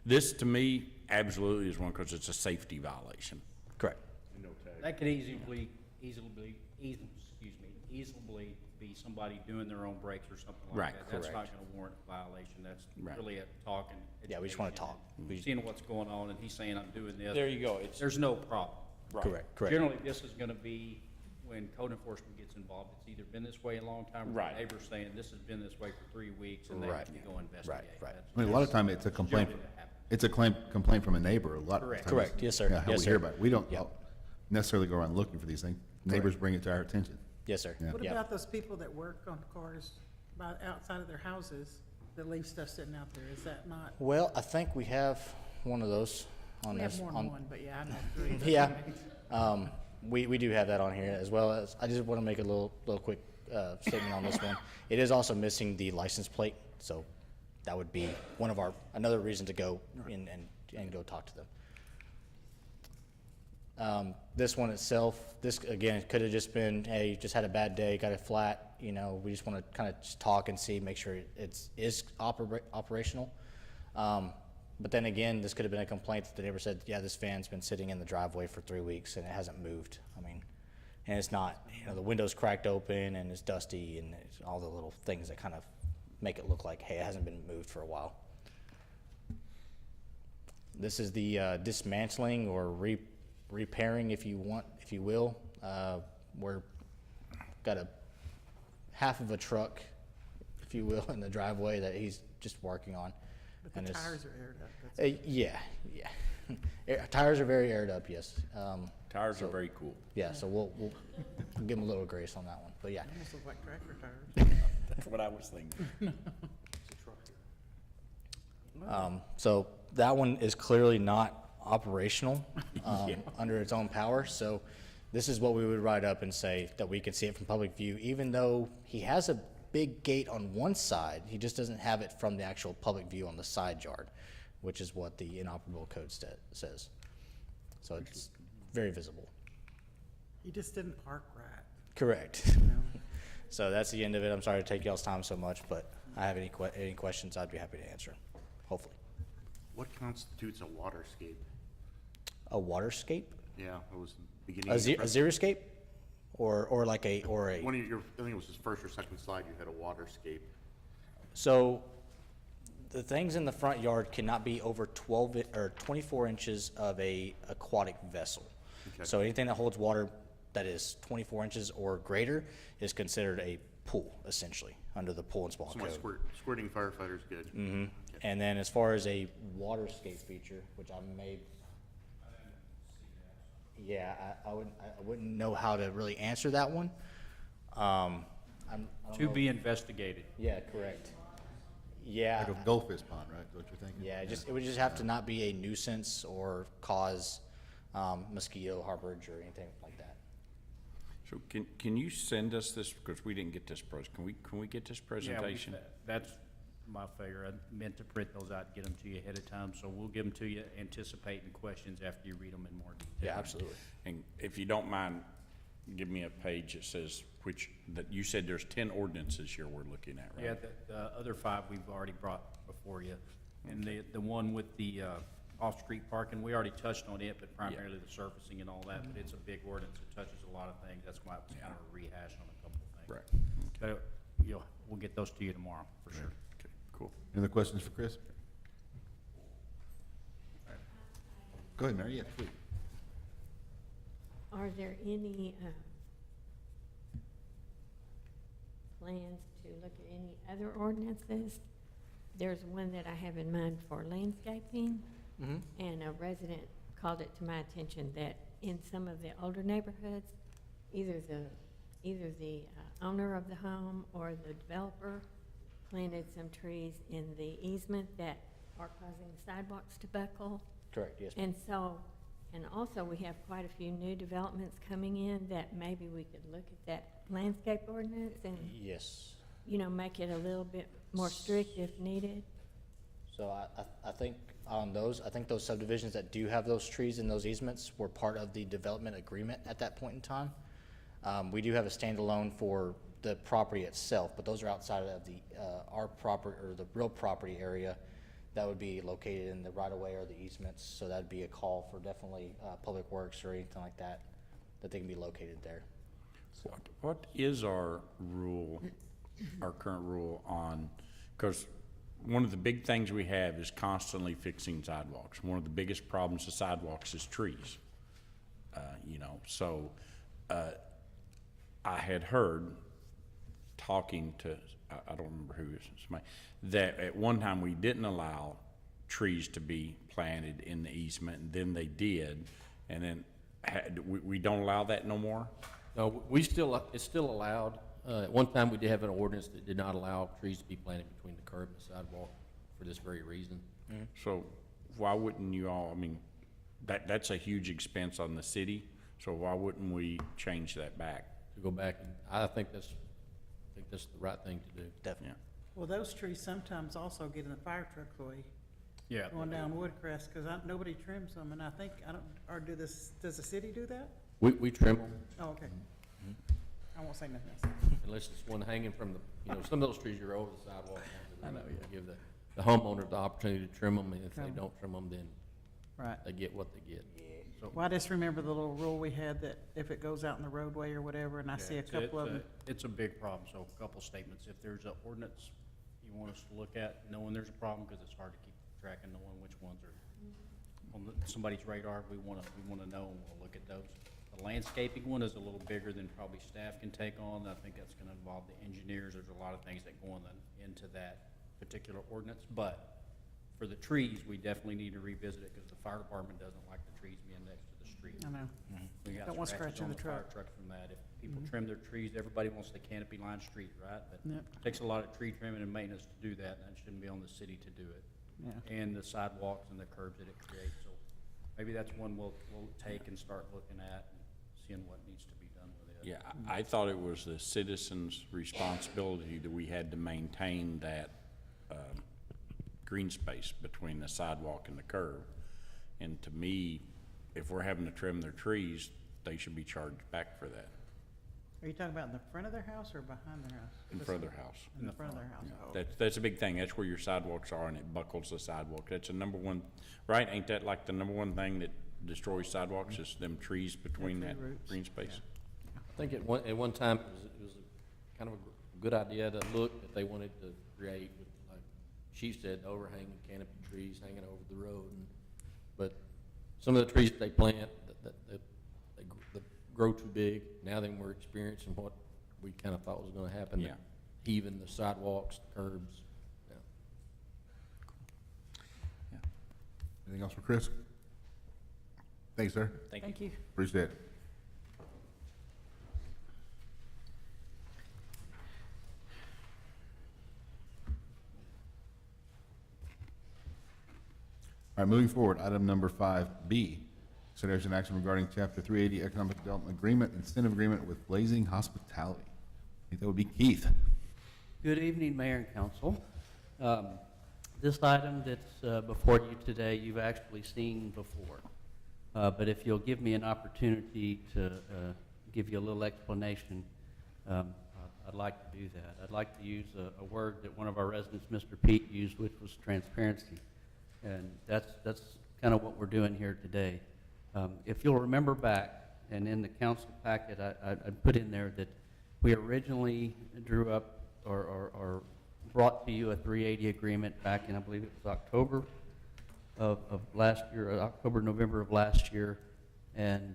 S4: This, to me, absolutely is one, because it's a safety violation.
S9: Correct.
S10: That could easily be somebody doing their own brakes or something like
S4: Right.
S10: that. That's not
S9: Correct.
S10: gonna warrant a violation. That's
S4: Right.
S10: really a talking.
S9: Yeah, we just wanna talk.
S10: Seeing what's going on, and he's saying, I'm doing this.
S4: There you go. It's-
S10: There's no problem.
S4: Right.
S9: Correct.
S10: Generally, this is gonna be when code enforcement gets involved. It's either been this way a long time, or the
S4: Right.
S10: neighbor's saying, this has been this way for 3 weeks, and they have to go investigate.
S9: right.
S10: That's-
S1: I mean, a lot of time it's a complaint,
S10: generally what happens.
S1: it's a complaint from a neighbor, a lot of
S10: Correct.
S1: times.
S9: Correct. Yes, sir.
S1: Yeah, how
S9: Yes,
S1: we
S9: sir.
S1: hear about it. We don't
S9: Yep.
S1: necessarily go around looking for these things. Neighbors bring it to our attention.
S9: Yes, sir.
S1: Yeah.
S3: What
S9: Yep.
S3: about those people that work on cars outside of their houses that leave stuff sitting out there? Is that not,
S9: Well, I think we have one of those on
S3: we
S9: this.
S3: have more than
S9: on-
S3: one, but yeah, I know three. but
S9: Yeah,
S3: anyway.
S9: we do have that on here, as well as, I just want to make a little quick statement on this one. It is also missing the license plate, so that would be one of another reason to go in and go talk to them. This one itself, this, again, could have just been, hey, just had a bad day, got it flat, you know, we just want to kind of just talk and see, make sure is operational. But then again, this could have been a complaint that the neighbor said, yeah, this van's been sitting in the driveway for 3 weeks and it hasn't moved. I mean, and it's not, you know, the window's cracked open and it's dusty and it's all the little things that kind of make it look like, hey, it hasn't been moved for a while. This is the dismantling or repairing, if you will. We're got a half of a truck, if you will, in the driveway that he's just working on.
S3: But
S9: And
S3: the
S9: it's-
S3: tires are aired up. That's-
S9: Yeah. Tires are very aired up, yes.
S4: Tires are
S9: So-
S4: very cool.
S9: Yeah, so we'll give him a little grace on that one, but yeah.
S3: Almost look like tractor tires.
S4: That's what I was thinking.
S9: So that one is clearly not operational under its own power. So this is what we would write up and say that we can see it from public view, even though he has a big gate on one side, he just doesn't have it from the actual public view on the side yard, which is what the inoperable code says. So it's very visible.
S3: You just didn't park right.
S9: Correct.
S3: you know?
S9: So that's the end of it. I'm sorry to take y'all's time so much, but I have any questions, I'd be happy to answer, hopefully.
S8: What constitutes a waterscape?
S9: A waterscape?
S8: Yeah, it was the beginning.
S9: A
S8: of the
S9: xeriscape? Or like a.
S8: One of your, I think it was his first or second slide, you had a waterscape.
S9: So the things in the front yard cannot be over 24 inches of a aquatic vessel.
S8: Okay.
S9: So anything that holds water that is 24 inches or greater is considered a pool, essentially, under the pool and spa
S8: So my
S9: code.
S8: squirting firefighter's good.
S9: And then as far as a waterscape feature, which I may. Yeah, I wouldn't know how to really answer that one. I don't
S10: To
S9: know.
S10: be investigated.
S9: Yeah, correct. Yeah.
S1: Like a goldfish pond, right, is what you're thinking?
S9: Yeah, it would just have to not be a nuisance or cause mosquito harborage or anything like that.
S4: So can you send us this, because we didn't get this can we get this presentation?
S10: That's my failure. I meant to print those out, get them to you ahead of time, so we'll give them to you, anticipating questions after you read them in more detail.
S9: Yeah, absolutely.
S4: And if you don't mind, give me a page that says that you said there's 10 ordinances here we're looking at, right?
S10: Yeah, the other 5 we've already brought before you. And the one with the off-street parking, we already touched on it, but primarily the surfacing and all that, but it's a big ordinance. It touches a lot of things. That's why it's kind of a rehash on a couple of things.
S4: Right.
S10: So we'll get those to you tomorrow, for sure.
S4: Okay, cool.
S1: Any other questions for Chris? Go ahead, Mary, yeah, please.
S12: Are there any plans to look at any other ordinances? There's one that I have in mind for landscaping, and a resident called it to my attention that in some of the older neighborhoods, either the owner of the home or the developer planted some trees in the easement that are causing the sidewalks to buckle.
S9: Correct, yes, ma'am.
S12: And so, and also we have quite a few new developments coming in that maybe we could look at that landscape ordinance and,
S9: Yes.
S12: you know, make it a little bit more strict if needed.
S9: So I think on those, I think those subdivisions that do have those trees and those easements were part of the development agreement at that point in time. We do have a standalone for the property itself, but those are outside of the, our property, or the real property area that would be located in the right-of-way or the easements. So that'd be a call for definitely, Public Works or anything like that, that they can be located there.
S4: What is our rule, our current rule on, because one of the big things we have is constantly fixing sidewalks. One of the biggest problems with sidewalks is trees. You know, so, I had heard, talking to, I don't remember who, it was, somebody, that at one time we didn't allow trees to be planted in the easement, and then they did, and then we don't allow that no more?
S13: No, we still, it's still allowed. At one time, we did have an ordinance that did not allow trees to be planted between the curb and the sidewalk for this very reason.
S4: So why wouldn't you all, I mean, that's a huge expense on the city, so why wouldn't we change that back?
S13: To go back, and I think that's the right thing to do.
S9: Definitely.
S3: Well, those trees sometimes also get in the fire truck's way,
S10: Yeah.
S3: going down Woodcrest, because nobody trims them, and I think, I don't, or does the city do that?
S13: We trim them,
S3: Oh, okay. I won't say nothing else.
S13: unless it's one hanging from the, you know, some of those trees are over the sidewalk. I know, yeah. Give the homeowner the opportunity to trim them, and if they
S3: Trim 'em.
S13: don't trim them, then
S3: Right.
S13: they get what they get.
S3: Well, I just remember the little rule we had that if it goes out in the roadway or whatever, and I see a couple of them.
S10: It's a big problem, so a couple statements. If there's an ordinance you want us to look at, knowing there's a problem, because it's hard to keep track of knowing which ones are on somebody's radar, we wanna know, and we'll look at those. The landscaping one is a little bigger than probably staff can take on. I think that's gonna involve the engineers. There's a lot of things that go into that particular ordinance, but for the trees, we definitely need to revisit it, because the fire department doesn't like the trees being next to the street.
S3: I know.
S10: We got
S3: Don't want
S10: scratches
S3: scratching
S10: on
S3: the
S10: fire
S3: truck.
S10: trucks from that. If people trim their trees, everybody wants the canopy lined street, right? But
S3: Yep.
S10: it takes a lot of tree trimming and maintenance to do that, and it shouldn't be on the city to do it.
S3: Yeah.
S10: And the sidewalks and the curbs that it creates, so maybe that's one we'll take and start looking at and seeing what needs to be done with it.
S4: Yeah, I thought it was the citizens' responsibility that we had to maintain that, green space between the sidewalk and the curb. And to me, if we're having to trim their trees, they should be charged back for that,
S3: Are you talking about in the front of their house or behind their house?
S4: in front of their house.
S3: In the front of their house. Oh.
S4: That's a big thing. That's where your sidewalks are, and it buckles the sidewalk. That's the number one, right? Ain't that like the number one thing that destroys sidewalks, is them trees between
S3: tree
S4: that
S3: roots.
S4: green space?
S13: I think at one time, it was a kind of a good idea to look that they wanted to create, with, like Chief said, overhanging canopy trees hanging over the road. But some of the trees that they plant, they grow too big. Now then we're experiencing what we kind of thought was gonna happen.
S4: Yeah.
S13: Heaving the sidewalks, the curbs. Yeah.
S1: Anything else for Chris? Thanks, sir.
S3: Thank you.
S1: Appreciate it. All right, moving forward, item number 5B, consideration action regarding Chapter 380 Economic Development Agreement, Incentive Agreement with Blazing Hospitality. I think that would be Keith.
S14: Good evening, Mayor and Council. This item that's before you today, you've actually seen before. But if you'll give me an opportunity to give you a little explanation, I'd like to do that. I'd like to use a word that one of our residents, Mr. Pete, used, which was transparency. And that's kind of what we're doing here today. If you'll remember back, and in the council packet, I put in there that we originally drew up or brought to you a 380 agreement back in, I believe it was October of last year, October, November of last year. And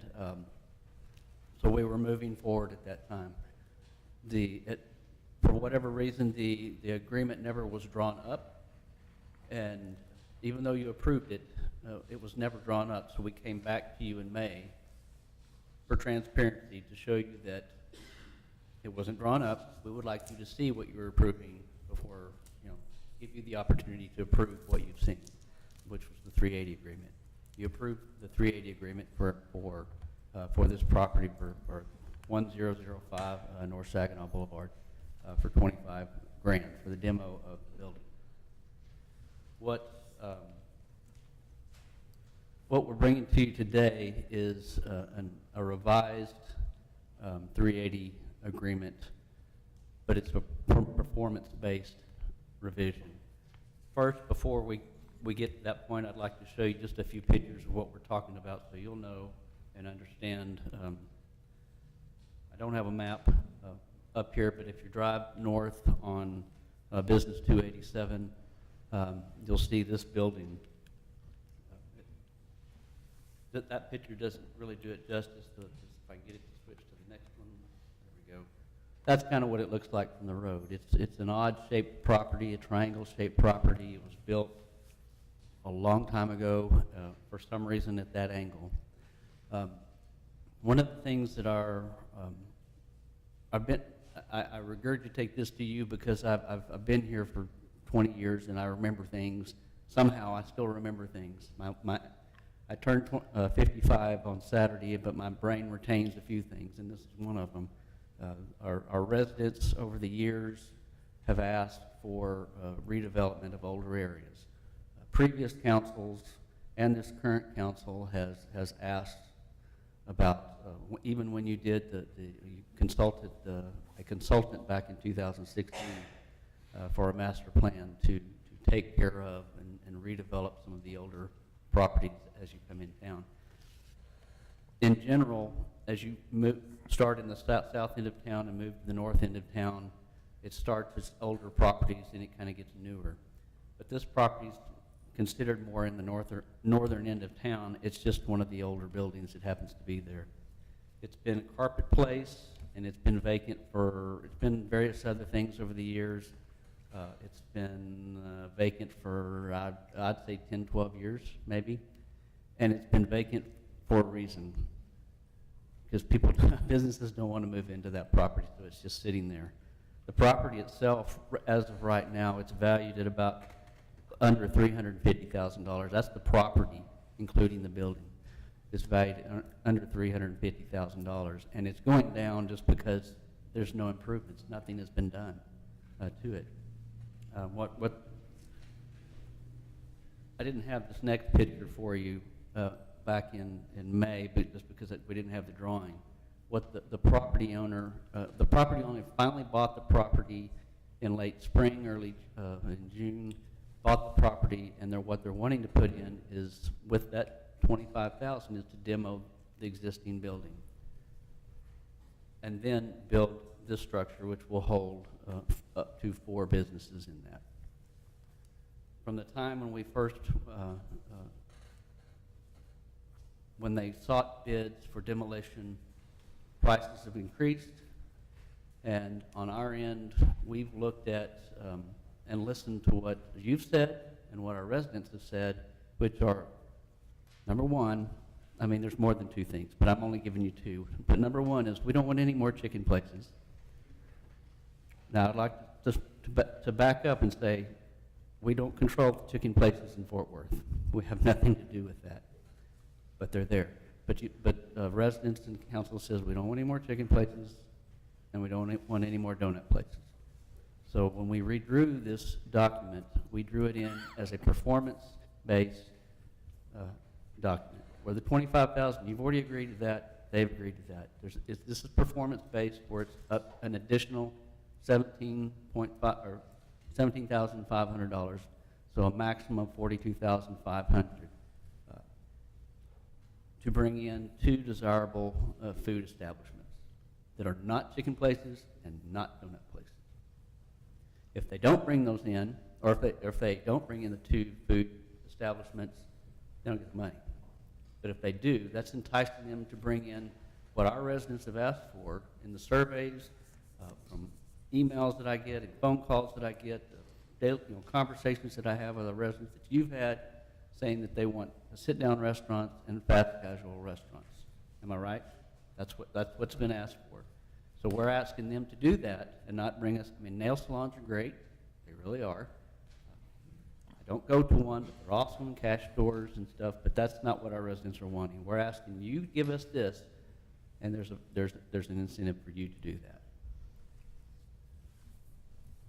S14: so we were moving forward at that time. For whatever reason, the agreement never was drawn up. And even though you approved it, it was never drawn up. So we came back to you in May for transparency to show you that it wasn't drawn up. We would like you to see what you were approving before, give you the opportunity to approve what you've seen, which was the 380 agreement. You approved the 380 agreement for this property for 1005 North Saginaw Boulevard for $25,000 for the demo of the building. what we're bringing to you today is a revised 380 agreement, but it's a performance-based revision. First, before we get to that point, I'd like to show you just a few pictures of what we're talking about so you'll know and understand. I don't have a map up here, but if you drive north on Business 287, you'll see this building. That picture doesn't really do it justice. If I can get it to switch to the next one, there we go. That's kind of what it looks like from the road. It's an odd-shaped property, a triangle-shaped property. It was built a long time ago for some reason at that angle. One of the things that I regurgitate this to you because I've been here for 20 years and I remember things. Somehow I still remember things. I turned 55 on Saturday, but my brain retains a few things, and this is one of them. Our residents over the years have asked for redevelopment of older areas. Previous councils and this current council has asked about, even when you did you consulted a consultant back in 2016 for a master plan to take care of and redevelop some of the older properties as you come in town. In general, as you start in the south end of town and move to the north end of town, it starts as older properties and it kind of gets newer. But this property is considered more in the northern end of town. It's just one of the older buildings that happens to be there. It's been a carpet place and it's been vacant it's been various other things over the years. It's been vacant for, I'd say 10, 12 years, maybe. And it's been vacant for a reason. Because businesses don't want to move into that property, so it's just sitting there. The property itself, as of right now, it's valued at about under $350,000. That's the property, including the building. It's valued at under $350,000. And it's going down just because there's no improvements. Nothing has been done to it. I didn't have this next picture for you back in May, but just because we didn't have the drawing. What the property owner finally bought the property in late spring, early in June, bought the property, and what they're wanting to put in is, with that $25,000, is to demo the existing building, and then build this structure, which will hold up to 4 businesses in that. From the time when we first, when they sought bids for demolition, prices have increased, and on our end, we've looked at and listened to what you've said and what our residents have said, which are, number one, I mean, there's more than 2 things, but I'm only giving you 2. But number 1 is we don't want any more chicken places. Now, I'd like to back up and say we don't control the chicken places in Fort Worth. We have nothing to do with that, but they're there. But residents and council says we don't want any more chicken places, and we don't want any more donut places. So when we redrew this document, we drew it in as a performance-based document. Where the $25,000, you've already agreed to that, they've agreed to that. This is performance-based, where it's up an additional $17,500, so a maximum of $42,500 to bring in 2 desirable food establishments that are not chicken places and not donut places. If they don't bring those in, or if they don't bring in the 2 food establishments, they don't get the money. But if they do, that's enticing them to bring in what our residents have asked for in the surveys, from emails that I get and phone calls that I get, daily, conversations that I have with the residents that you've had, saying that they want sit-down restaurants and fast casual restaurants. Am I right? That's what's been asked for. So we're asking them to do that and not bring us. I mean, nail salons are great; they really are. I don't go to one, but they're awesome in cash stores and stuff. But that's not what our residents are wanting. We're asking you to give us this, and there's an incentive for you to do that.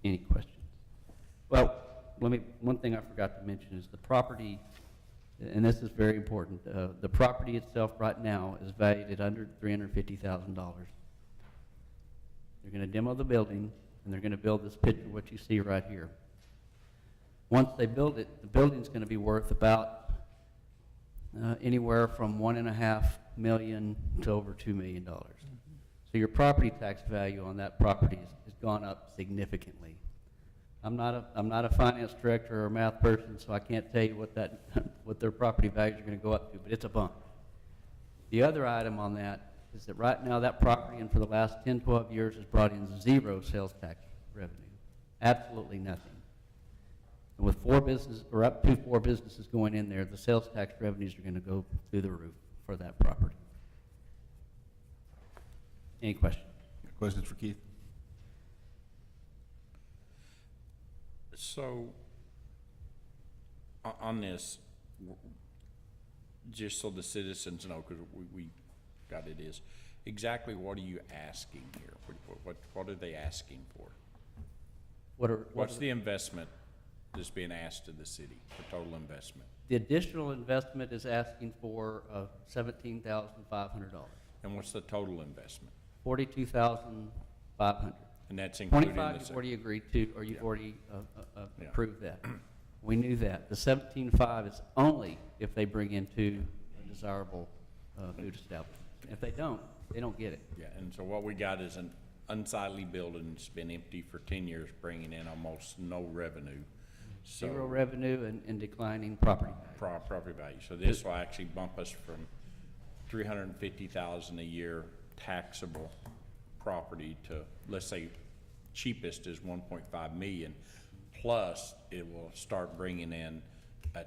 S14: Any questions? Well, one thing I forgot to mention is the property, and this is very important, the property itself right now is valued at under $350,000. They're gonna demo the building, and they're gonna build this picture, what you see right here. Once they build it, the building's gonna be worth about anywhere from $1.5 million to over $2 million. So your property tax value on that property has gone up significantly. I'm not a finance director or a math person, so I can't tell you what their property values are gonna go up to, but it's a bump. The other item on that is that right now that property, and for the last 10, 12 years, has brought in zero sales tax revenue. Absolutely nothing. And with up to 4 businesses going in there, the sales tax revenues are gonna go through the roof for that property. Any questions?
S1: Questions for Keith?
S4: So, on this, just so the citizens know, because we got it, is exactly what are you asking here? What are they asking for? What's the investment that's being asked of the city, the total investment?
S14: The additional investment is asking for $17,500.
S4: And what's the total investment?
S14: $42,500.
S4: And that's including
S14: 25
S4: the
S14: you've already agreed to, or you've already
S4: Yeah.
S14: approved that. We knew that. The 17.5 is only if they bring in 2 desirable food establishments. If they don't get it.
S4: Yeah, and so what we got is an unsightly building that's been empty for 10 years, bringing in almost no revenue. So-
S14: Zero revenue and declining property value.
S4: Property value. So this will actually bump us from $350,000 a year taxable property to, let's say, cheapest is 1.5 million, plus it will start bringing in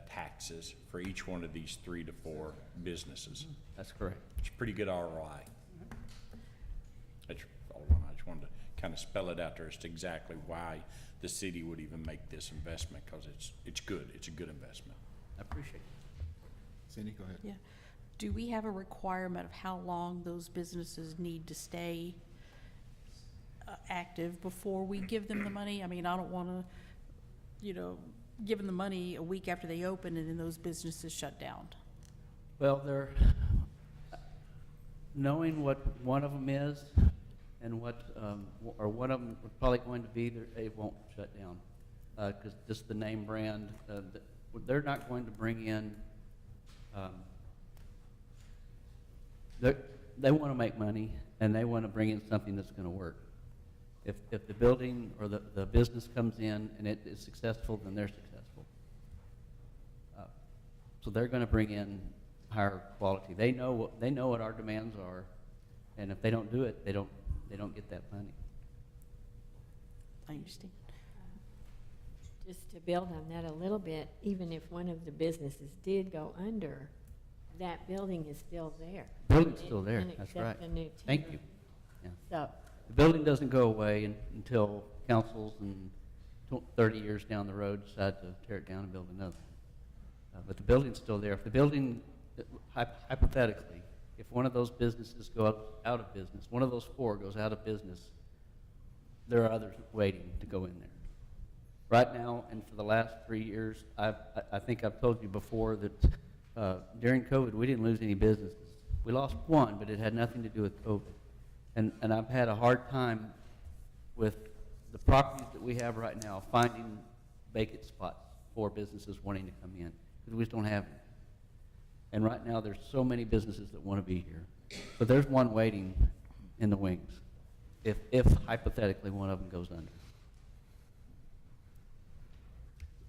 S4: taxes for each one of these 3 to 4 businesses.
S14: That's correct.
S4: It's a pretty good ROI. That's all I want. I just wanted to kind of spell it out there as to exactly why the city would even make this investment, because it's good. It's a good investment.
S14: I appreciate it.
S1: Cindy, go ahead.
S6: Yeah. Do we have a requirement of how long those businesses need to stay active before we give them the money? I mean, I don't want to, give them the money a week after they open and then those businesses shut down.
S14: Well, they're knowing what one of them is and what, or one of them is probably going to be, they won't shut down. Because just the name brand, they're not going to bring in, they want to make money and they want to bring in something that's going to work. If the building or the business comes in and it is successful, then they're successful. So they're going to bring in higher quality. They know what our demands are, and if they don't do it, they don't get that money.
S6: I understand.
S12: Just to build on that a little bit, even if one of the businesses did go under, that building is still there.
S14: Building's still there,
S12: And
S14: that's
S12: accept
S14: right.
S12: the new
S14: Thank
S12: tenant.
S14: you. Yeah.
S12: So,
S14: The building doesn't go away until councils and 30 years down the road decide to tear it down and build another. But the building's still there. If the building, hypothetically, if one of those businesses go out of business, one of those 4 goes out of business, there are others waiting to go in there. Right now, and for the last 3 years, I think I've told you before that during COVID, we didn't lose any businesses. We lost 1, but it had nothing to do with COVID. And I've had a hard time with the properties that we have right now finding vacant spots for businesses wanting to come in, because we just don't have any. And right now, there's so many businesses that want to be here. But there's one waiting in the wings, if hypothetically one of them goes under.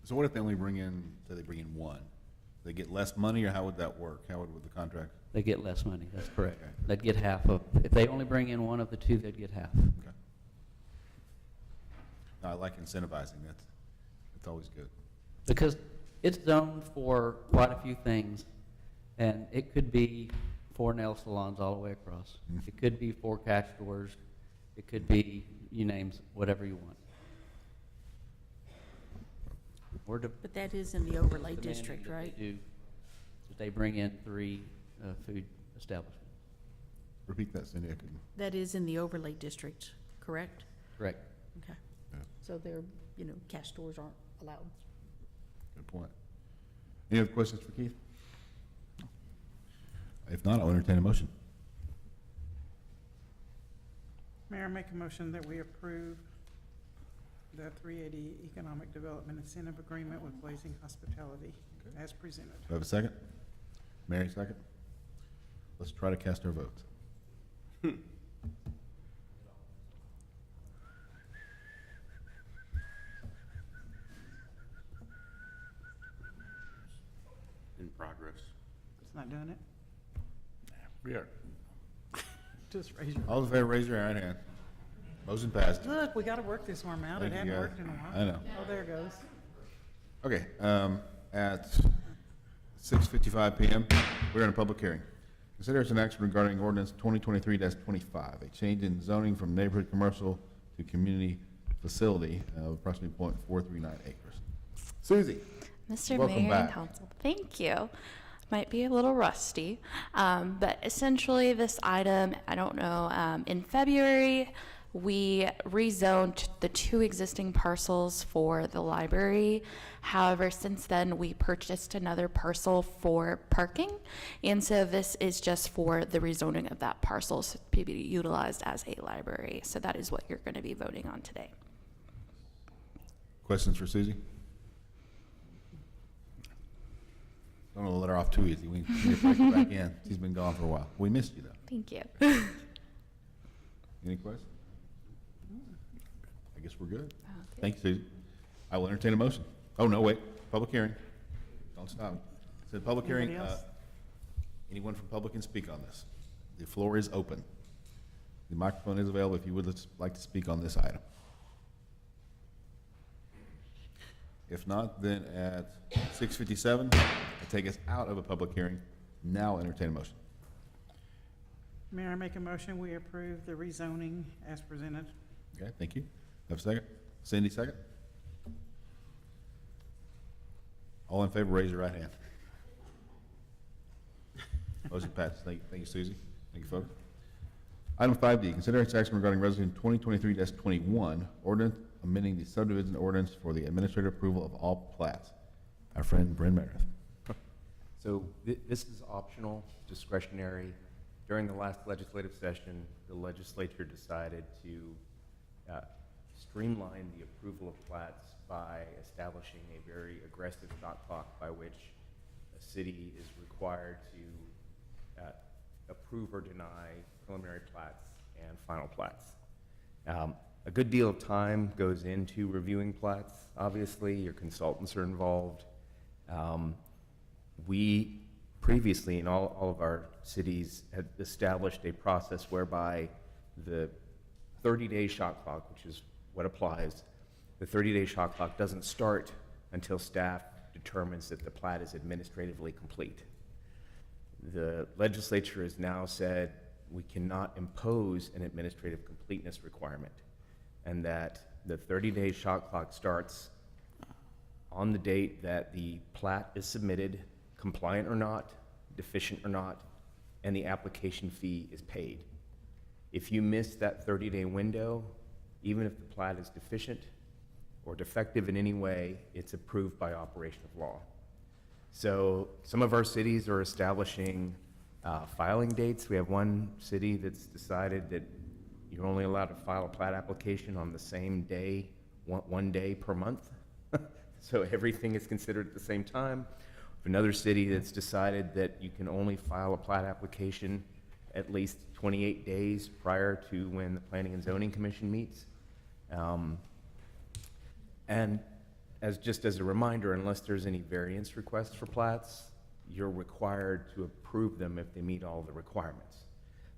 S1: So what if they only bring in, say they bring in 1? They get less money, or how would that work? How would the contract?
S14: They get less money, that's correct.
S1: Okay.
S14: They'd get half of, if they only bring in one of the 2, they'd get half.
S1: Okay. No, I like incentivizing. That's always good.
S14: Because it's zoned for quite a few things, and it could be 4 nail salons all the way across. It could be 4 cash stores. It could be, you name whatever you want.
S6: But that is in the overlay
S14: demanding
S6: district,
S14: that
S6: right?
S14: They do, that they bring in 3 food establishments.
S1: Repeat that, Cindy. I couldn't.
S6: That is in the overlay district, correct?
S14: Correct.
S6: Okay.
S1: Yeah.
S6: So they're, cash stores aren't allowed.
S1: Good point. Any other questions for Keith? If not, I'll entertain a motion.
S3: Mayor, make a motion that we approve the 380 Economic Development Incentive Agreement with Blazing Hospitality as presented.
S1: Do I have a second? Mary, second? Let's try to cast our votes.
S8: In progress.
S3: It's not doing it?
S1: We are.
S3: Just raise your.
S1: All in favor, raise your right hand. Motion passed.
S3: Look, we gotta work this one out. It
S1: Thank you,
S3: hadn't
S1: guys.
S3: worked in a while.
S1: I know.
S3: Oh, there it goes.
S1: Okay, at 6:55 PM, we're in a public hearing. Consideration action regarding ordinance 2023-25, a change in zoning from neighborhood commercial to community facility of approximately .439 acres. Susie,
S15: Mr.
S1: welcome
S15: Mayor and
S1: back.
S15: Council, thank you. Might be a little rusty, but essentially this item, I don't know, in February, we rezoned the 2 existing parcels for the library. However, since then, we purchased another parcel for parking. And so this is just for the rezoning of that parcel so to be utilized as a library. So that is what you're going to be voting on today.
S1: Questions for Susie? Don't want to let her off too easy. We need to break her back in. She's been gone for a while. We missed you, though.
S15: Thank you.
S1: Any questions? I guess we're good. Thank you, Susie. I will entertain a motion. Oh, no, wait. Public hearing. Don't stop. It's a public hearing.
S3: Anybody else?
S1: Anyone from public can speak on this. The floor is open. The microphone is available if you would like to speak on this item. If not, then at 6:57, I take us out of a public hearing. Now entertain a motion.
S3: Mayor, I make a motion, we approve the rezoning as presented.
S1: Okay, thank you. Have a second? Cindy, second? All in favor, raise your right hand. Motion passes. Thank you, Susie. Thank you, folks. Item 5D, consideration action regarding resolution 2023-21, ordinance amending the subdivision ordinance for the administrative approval of all plats. Our friend Bryn Meredith.
S16: So this is optional, discretionary. During the last legislative session, the legislature decided to streamline the approval of plats by establishing a very aggressive shot clock by which a city is required to approve or deny preliminary plats and final plats. A good deal of time goes into reviewing plats. Obviously, your consultants are involved. We previously, in all of our cities, had established a process whereby the 30-day shot clock, which is what applies, the 30-day shot clock doesn't start until staff determines that the plat is administratively complete. The legislature has now said we cannot impose an administrative completeness requirement, and that the 30-day shot clock starts on the date that the plat is submitted, compliant or not, deficient or not, and the application fee is paid. If you miss that 30-day window, even if the plat is deficient or defective in any way, it's approved by operation of law. So some of our cities are establishing filing dates. We have one city that's decided that you're only allowed to file a plat application on the same day, one day per month. So everything is considered at the same time. Another city that's decided that you can only file a plat application at least 28 days prior to when the Planning and Zoning Commission meets. And just as a reminder, unless there's any variance requests for plats, you're required to approve them if they meet all the requirements.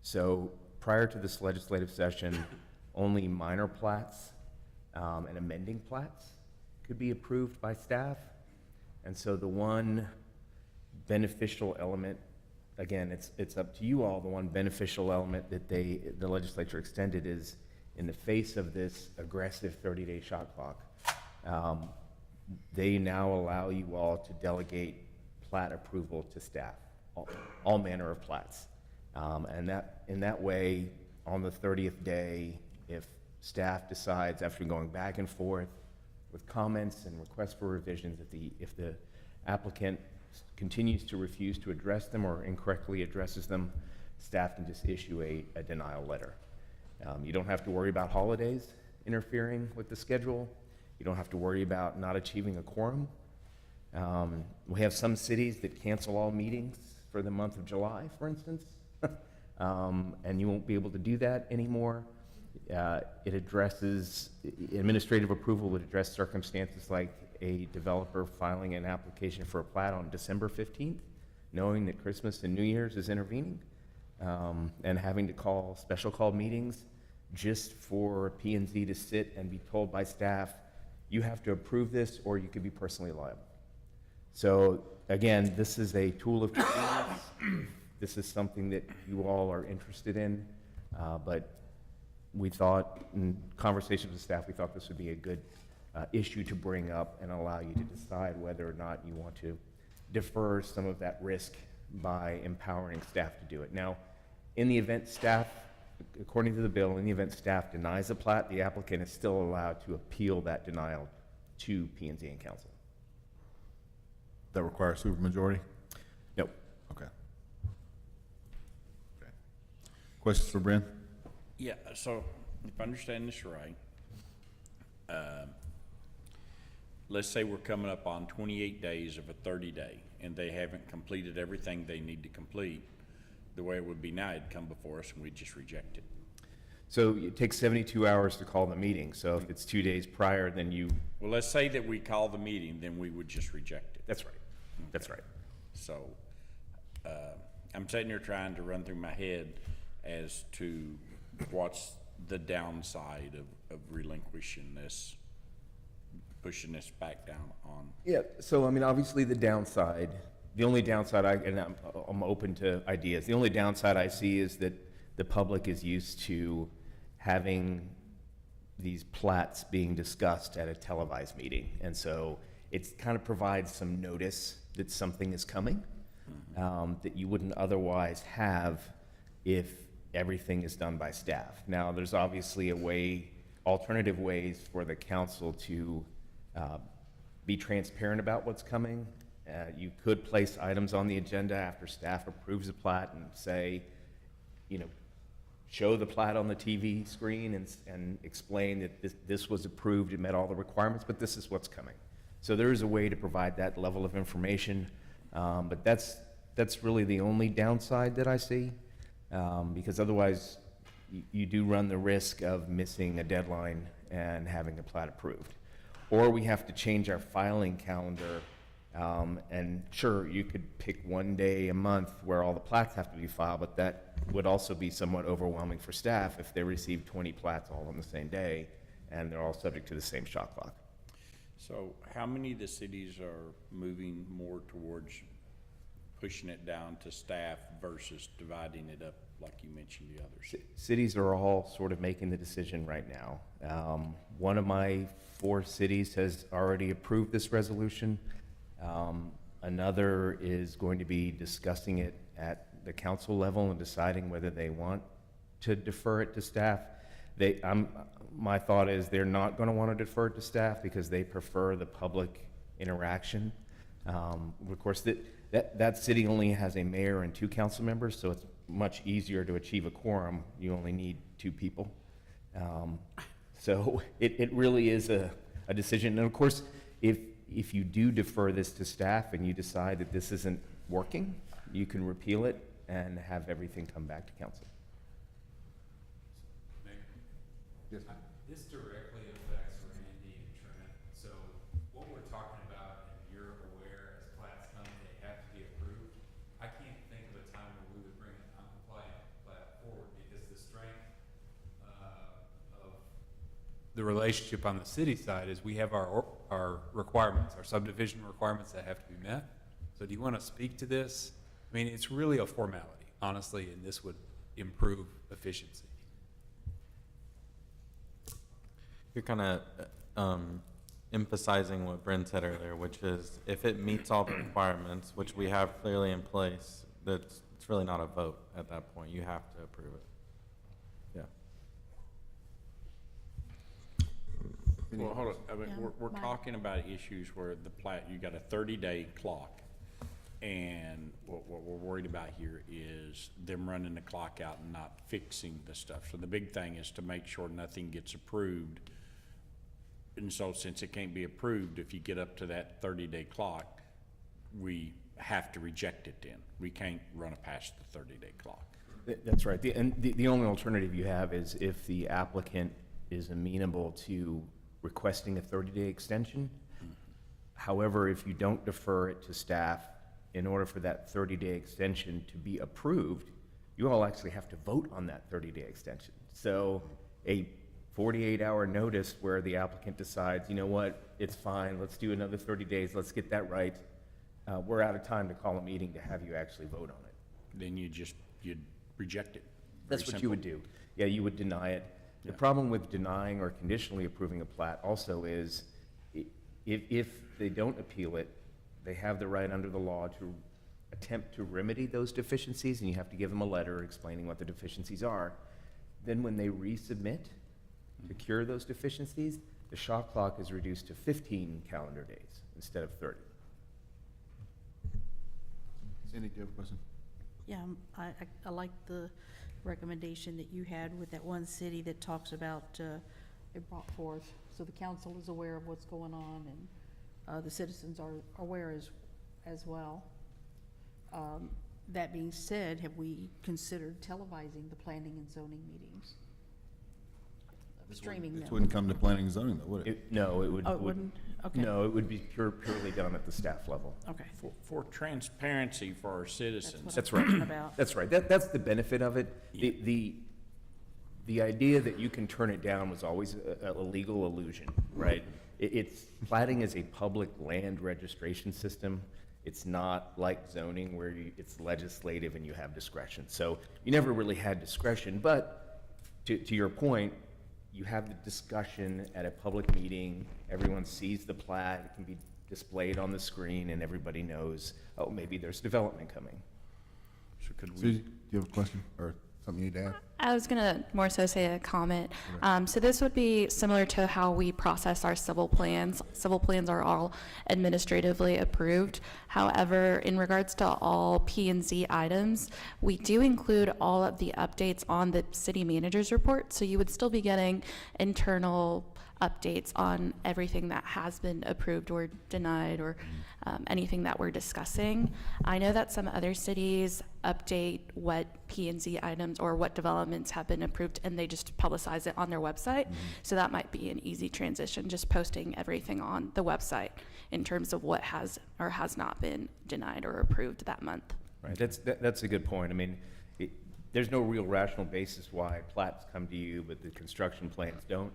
S16: So prior to this legislative session, only minor plats and amending plats could be approved by staff. And so the one beneficial element, again, it's up to you all, the one beneficial element that the legislature extended is in the face of this aggressive 30-day shot clock, they now allow you all to delegate plat approval to staff, all manner of plats. And in that way, on the 30th day, if staff decides after going back and forth with comments and requests for revisions. If the applicant continues to refuse to address them or incorrectly addresses them, staff can just issue a denial letter. You don't have to worry about holidays interfering with the schedule. You don't have to worry about not achieving a quorum. We have some cities that cancel all meetings for the month of July, for instance, and you won't be able to do that anymore. It addresses, administrative approval would address circumstances like a developer filing an application for a plat on December 15th, knowing that Christmas and New Year's is intervening, and having to call special call meetings just for P&Z to sit and be told by staff, you have to approve this or you could be personally liable. So again, this is a tool of convenience. This is something that you all are interested in, but we thought, in conversations with staff, we thought this would be a good issue to bring up and allow you to decide whether or not you want to defer some of that risk by empowering staff to do it. Now, in the event staff, according to the bill, in the event staff denies a plat, the applicant is still allowed to appeal that denial to P&Z and council.
S1: That requires supermajority?
S16: No.
S1: Okay. Okay. Questions for Brent?
S4: Yeah, so if I understand this right, let's say we're coming up on 28 days of a 30-day, and they haven't completed everything they need to complete. The way it would be now, it'd come before us and we'd just reject it.
S16: So it takes 72 hours to call the meeting. So if it's 2 days prior, then you...
S4: Well, let's say that we call the meeting, then we would just reject it.
S16: That's right. That's right.
S4: So I'm sitting here trying to run through my head as to what's the downside of relinquishing this, pushing this back down on.
S16: Yeah, so I mean, obviously the downside, the only downside I'm open to ideas. The only downside I see is that the public is used to having these plats being discussed at a televised meeting. And so it kind of provides some notice that something is coming, that you wouldn't otherwise have if everything is done by staff. Now, there's obviously alternative ways for the council to be transparent about what's coming. You could place items on the agenda after staff approves a plat and say, show the plat on the TV screen and explain that this was approved, it met all the requirements, but this is what's coming. So there is a way to provide that level of information, but that's really the only downside that I see, because otherwise you do run the risk of missing a deadline and having a plat approved. Or we have to change our filing calendar, and sure, you could pick one day a month where all the plats have to be filed, but that would also be somewhat overwhelming for staff if they receive 20 plats all on the same day and they're all subject to the same shot clock.
S4: So how many of the cities are moving more towards pushing it down to staff versus dividing it up like you mentioned the others?
S16: Cities are all sort of making the decision right now. One of my 4 cities has already approved this resolution. Another is going to be discussing it at the council level and deciding whether they want to defer it to staff. My thought is they're not going to want to defer it to staff because they prefer the public interaction. Of course, that city only has a mayor and 2 council members, so it's much easier to achieve a quorum. You only need 2 people. So it really is a decision. And of course, if you do defer this to staff and you decide that this isn't working, you can repeal it and have everything come back to council.
S1: Yes.
S17: This directly affects Randy and Trent. So what we're talking about, and you're aware, as plats come, they have to be approved. I can't think of a time where we would bring an uncompliant plat forward because the strength of the relationship on the city side is we have our requirements, our subdivision requirements that have to be met. So do you want to speak to this? I mean, it's really a formality, honestly, and this would improve efficiency.
S18: You're kind of emphasizing what Brent said earlier, which is if it meets all the requirements, which we have clearly in place, it's really not a vote at that point. You have to approve it. Yeah.
S4: Well, hold on, I mean,
S6: Yeah,
S4: we're
S6: mine.
S4: talking about issues where the plat, you got a 30-day clock. And what we're worried about here is them running the clock out and not fixing the stuff. So the big thing is to make sure nothing gets approved. And so since it can't be approved, if you get up to that 30-day clock, we have to reject it then. We can't run it past the 30-day clock.
S16: That's right. The only alternative you have is if the applicant is amenable to requesting a 30-day extension. However, if you don't defer it to staff, in order for that 30-day extension to be approved, you all actually have to vote on that 30-day extension. So a 48-hour notice where the applicant decides, you know what, it's fine, let's do another 30 days, let's get that right. We're out of time to call a meeting to have you actually vote on it.
S4: Then you'd reject it.
S16: That's
S4: Very
S16: what you
S4: simple.
S16: would do. Yeah, you would deny it. The problem with denying or conditionally approving a plat also is if they don't appeal it, they have the right under the law to attempt to remedy those deficiencies, and you have to give them a letter explaining what the deficiencies are. Then when they resubmit to cure those deficiencies, the shot clock is reduced to 15 calendar days instead of 30.
S1: Cindy, do you have a question?
S6: Yeah, I like the recommendation that you had with that one city that talks about, it brought forth, so the council is aware of what's going on, and the citizens are aware as well. That being said, have we considered televising the planning and zoning meetings? Streaming
S1: This
S6: them?
S1: wouldn't come to planning and zoning, though, would it?
S16: No, it would.
S6: Oh, it wouldn't? Okay.
S16: No, it would be purely done at the staff level.
S6: Okay.
S4: For transparency for our citizens.
S16: That's
S6: I'm
S16: right.
S6: talking about.
S16: That's right. That's the benefit of it. The idea that you can turn it down was always a legal illusion, right? Platting is a public land registration system. It's not like zoning where it's legislative and you have discretion. So you never really had discretion, but to your point, you have the discussion at a public meeting, everyone sees the plat, it can be displayed on the screen, and everybody knows, oh, maybe there's development coming.
S4: So could we?
S1: Suzie, do you have a question or something you need to add?
S15: I was going to more so say a comment. So this would be similar to how we process our civil plans. Civil plans are all administratively approved. However, in regards to all P&Z items, we do include all of the updates on the city manager's report. So you would still be getting internal updates on everything that has been approved or denied, or anything that we're discussing. I know that some other cities update what P&Z items or what developments have been approved, and they just publicize it on their website. So that might be an easy transition, just posting everything on the website in terms of what has or has not been denied or approved that month.
S16: Right, that's a good point. I mean, there's no real rational basis why plats come to you, but the construction plans don't.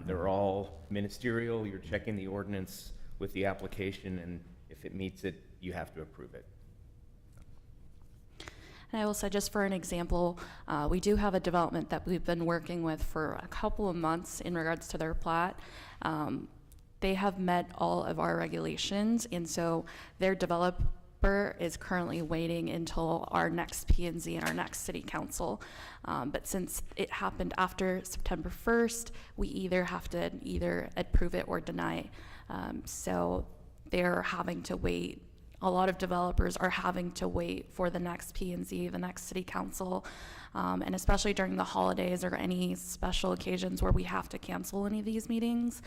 S16: They're all ministerial. You're checking the ordinance with the application, and if it meets it, you have to approve it.
S15: And I will say, just for an example, we do have a development that we've been working with for a couple of months in regards to their plat. They have met all of our regulations, and so their developer is currently waiting until our next P&Z and our next city council. But since it happened after September 1st, we either have to either approve it or deny it. So they're having to wait. A lot of developers are having to wait for the next P&Z, the next city council, and especially during the holidays or any special occasions where we have to cancel any of these meetings.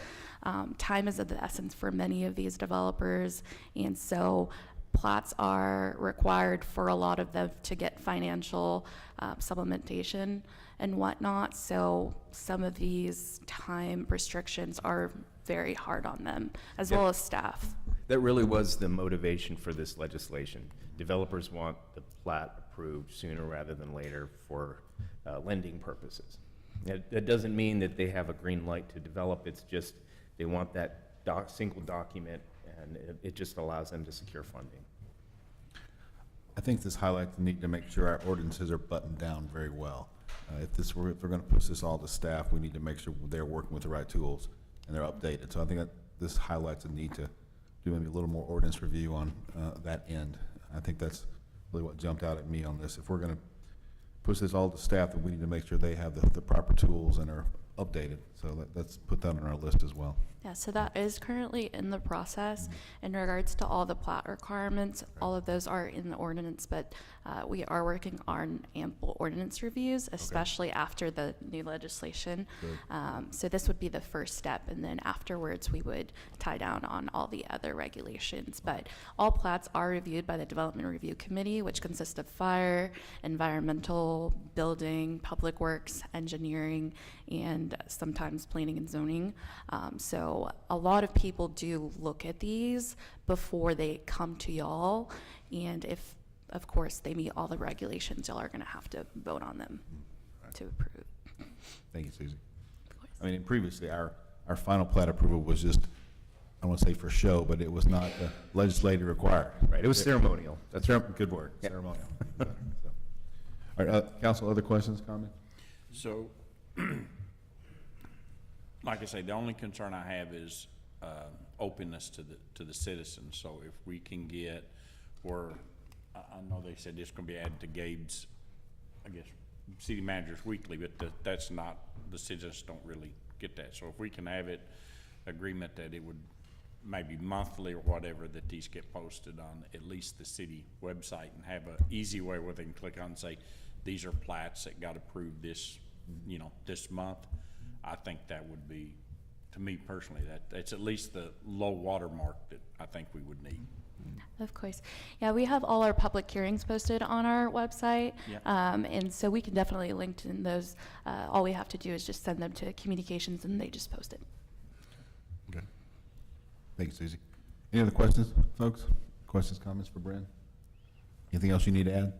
S15: Time is of the essence for many of these developers, and so plats are required for a lot of them to get financial supplementation and whatnot. So some of these time restrictions are very hard on them, as well as staff.
S16: That really was the motivation for this legislation. Developers want the plat approved sooner rather than later for lending purposes. That doesn't mean that they have a green light to develop. It's just they want that single document, and it just allows them to secure funding.
S1: I think this highlights the need to make sure our ordinances are buttoned down very well. If we're going to push this all to staff, we need to make sure they're working with the right tools and they're updated. So I think that this highlights the need to do maybe a little more ordinance review on that end. I think that's really what jumped out at me on this. If we're going to push this all to staff, then we need to make sure they have the proper tools and are updated. So let's put that on our list as well.
S15: Yeah, so that is currently in the process. In regards to all the plat requirements, all of those are in the ordinance, but we are working on ample ordinance reviews, especially after the new legislation. So this would be the first step, and then afterwards we would tie down on all the other regulations. But all plats are reviewed by the Development Review Committee, which consists of fire, environmental, building, public works, engineering, and sometimes planning and zoning. So a lot of people do look at these before they come to y'all, and if, of course, they meet all the regulations, y'all are going to have to vote on them to approve.
S1: Thank you, Susie. I mean, previously, our final plat approval was just, I don't want to say for show, but it was not legislatively required.
S16: Right, it was ceremonial.
S1: That's right. Good word, ceremonial. So. All right, council, other questions, comments?
S4: So, like I say, the only concern I have is openness to the citizens. So if we can get where, I know they said this is going to be added to Gabe's, I guess, city manager's weekly, but that's not, the citizens don't really get that. So if we can have it, agreement that it would maybe monthly or whatever, that these get posted on at least the city website, and have an easy way where they can click on and say, these are plats that got approved this, you know, this month. I think that would be, to me personally, that's at least the low water mark that I think we would need.
S15: Of course. Yeah, we have all our public hearings posted on our website.
S4: Yeah.
S15: And so we can definitely link in those. All we have to do is just send them to communications and they just post it.
S1: Okay. Thank you, Susie. Any other questions, folks? Questions, comments for Brent? Anything else you need to add?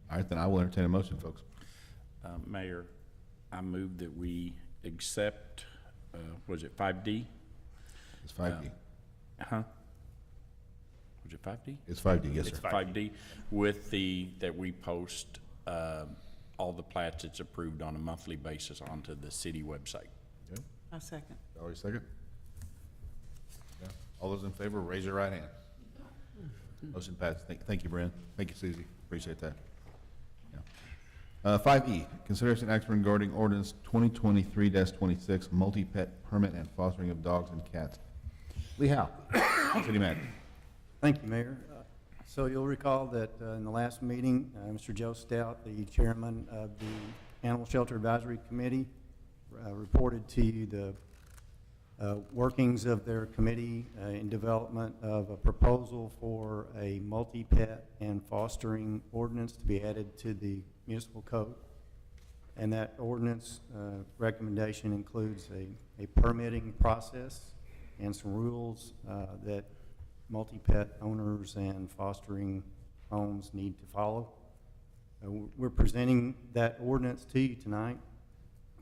S1: All right, then I will entertain a motion, folks.
S4: Mayor, I move that we accept, was it 5D?
S1: It's 5D.
S4: Huh? Was it 5D?
S1: It's 5D, yes,
S4: It's
S1: sir.
S4: 5D with that we post all the plats that's approved on a monthly basis onto the city website.
S1: Okay.
S3: A second.
S1: Valerie, second. Yeah. All those in favor, raise your right hand. Motion passed. Thank you, Brent. Thank you, Susie. Appreciate that. Yeah. 5E, consideration action regarding ordinance 2023-26, multi-pet permit and fostering of dogs and cats. Lee Howe, city manager.
S19: Thank you, Mayor. So you'll recall that in the last meeting, Mr. Joe Stout, the chairman of the Animal Shelter Advisory Committee, reported to you the workings of their committee in development of a proposal for a multi-pet and fostering ordinance to be added to the municipal code. And that ordinance recommendation includes a permitting process and some rules that multi-pet owners and fostering homes need to follow. We're presenting that ordinance to you tonight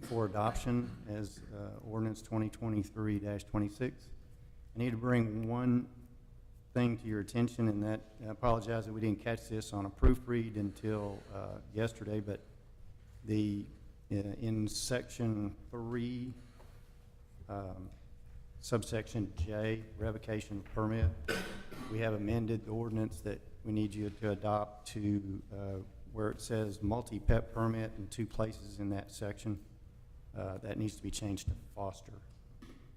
S19: for adoption as ordinance 2023-26. I need to bring one thing to your attention, and that, I apologize that we didn't catch this on a proofread until yesterday, but in section 3, subsection J, revocation of permit, we have amended the ordinance that we need you to adopt to where it says multi-pet permit in 2 places in that section. That needs to be changed to foster.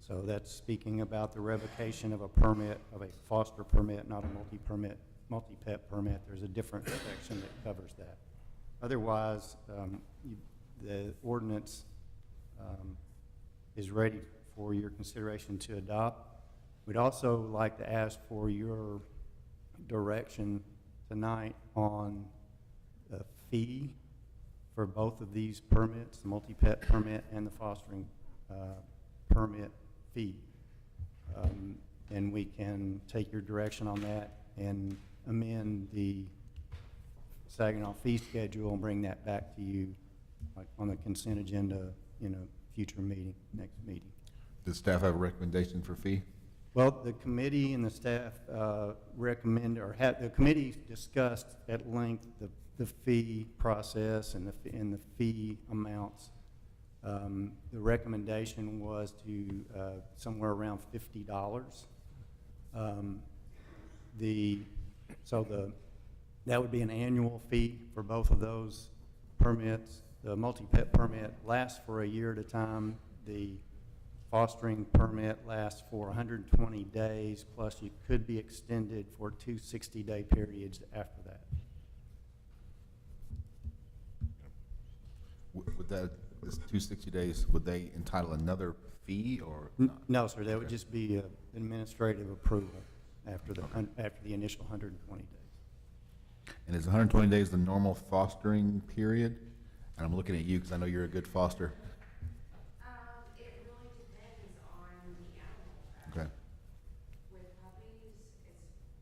S19: So that's speaking about the revocation of a permit, of a foster permit, not a multi-pet permit. There's a different section that covers that. Otherwise, the ordinance is ready for your consideration to adopt. We'd also like to ask for your direction tonight on the fee for both of these permits, the multi-pet permit and the fostering permit fee. And we can take your direction on that and amend the Saginaw fee schedule and bring that back to you on the consent agenda in a future meeting, next meeting.
S1: Does staff have a recommendation for fee?
S19: Well, the committee and the staff recommend, or the committee discussed at length the fee process and the fee amounts. The recommendation was to somewhere around $50. That would be an annual fee for both of those permits. the multi-pet permit lasts for a year at a time. The fostering permit lasts for 120 days, plus you could be extended for 2 60-day periods after that.
S1: Would that, this 260 days, would they entitle another fee or
S19: N-
S1: not?
S19: No, sir, that would just be administrative approval after the initial 120 days.
S1: And is 120 days the normal fostering period? And I'm looking at you because I know you're a good foster.
S20: It really depends on the animal.
S1: Okay.
S20: With puppies, it's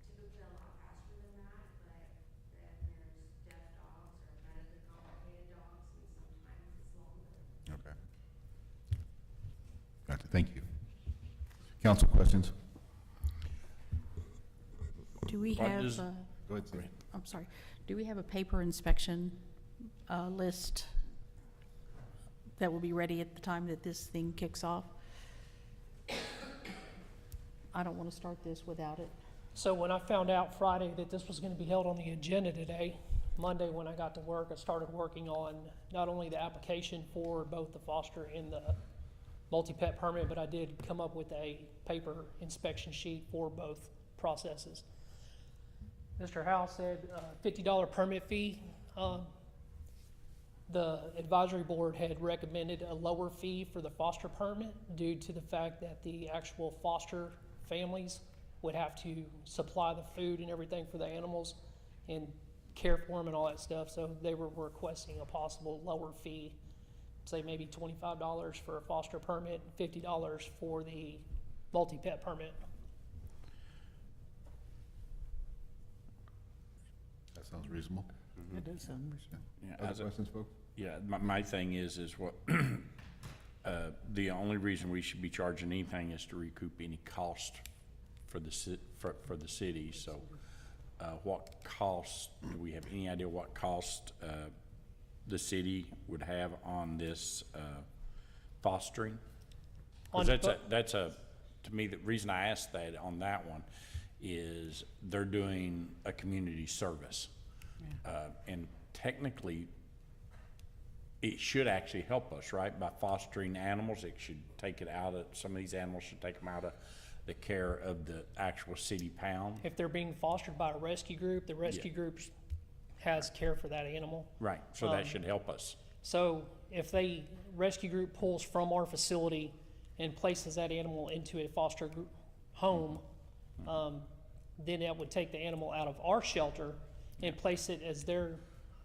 S20: typically a lot faster than that, but then there's deaf dogs or medically complicated dogs, and sometimes it's longer.
S1: Okay. Gotcha, thank you. Council questions?
S6: Do we
S4: What
S6: have,
S4: does-
S1: Go ahead, Steve.
S6: I'm sorry, do we have a paper inspection list that will be ready at the time that this thing kicks off? I don't want to start this without it.
S21: So when I found out Friday that this was going to be held on the agenda today, Monday when I got to work, I started working on not only the application for both the foster and the multi-pet permit, but I did come up with a paper inspection sheet for both processes. Mr. Howell said $50 permit fee. The advisory board had recommended a lower fee for the foster permit due to the fact that the actual foster families would have to supply the food and everything for the animals and care for them and all that stuff. So they were requesting a possible lower fee, say maybe $25 for a foster permit, $50 for the multi-pet permit.
S1: That sounds reasonable.
S3: That does sound reasonable.
S4: Yeah,
S1: Other
S4: as a-
S1: questions, folks?
S4: Yeah, my thing is what, the only reason we should be charging anything is to recoup any cost for the for the city, so, what cost, do we have any idea what cost, the city would have on this, fostering? Cause that's a, to me, the reason I asked that on that one is they're doing a community service. And technically, it should actually help us, right? By fostering animals, it should take it out of, some of these animals should take them out of the care of the actual city pound.
S21: If they're being fostered by a rescue group, the rescue group has care for that animal.
S4: Right, so that should help us.
S21: So if the rescue group pulls from our facility and places that animal into a foster group home, then that would take the animal out of our shelter and place it as their,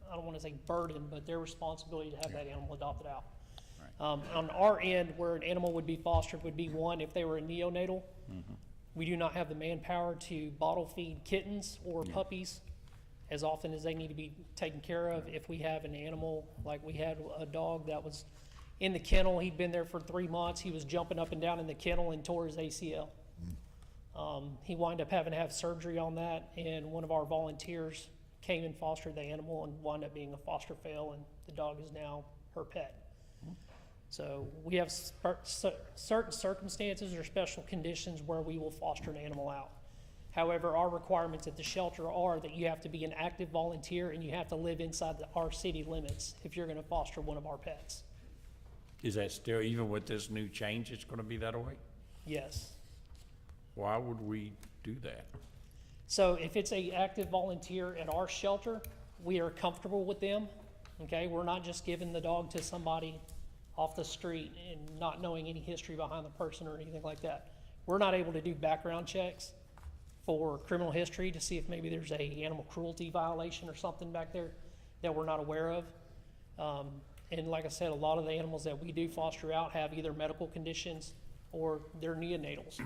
S21: I don't want to say burden, but their responsibility to have that animal adopted out. On our end, where an animal would be fostered would be one, if they were a neonatal. We do not have the manpower to bottle feed kittens or puppies as often as they need to be taken care of. If we have an animal, like we had a dog that was in the kennel, he'd been there for 3 months, he was jumping up and down in the kennel and tore his ACL. He wound up having to have surgery on that, and one of our volunteers came and fostered the animal and wound up being a foster fail, and the dog is now her pet. So we have certain circumstances or special conditions where we will foster an animal out. However, our requirements at the shelter are that you have to be an active volunteer and you have to live inside our city limits if you're gonna foster one of our pets.
S4: Is that still, even with this new change, it's gonna be that way?
S21: Yes.
S4: Why would we do that?
S21: So if it's a active volunteer at our shelter, we are comfortable with them, okay? We're not just giving the dog to somebody off the street and not knowing any history behind the person or anything like that. We're not able to do background checks for criminal history to see if maybe there's a animal cruelty violation or something back there that we're not aware of. And like I said, a lot of the animals that we do foster out have either medical conditions or they're neonatals.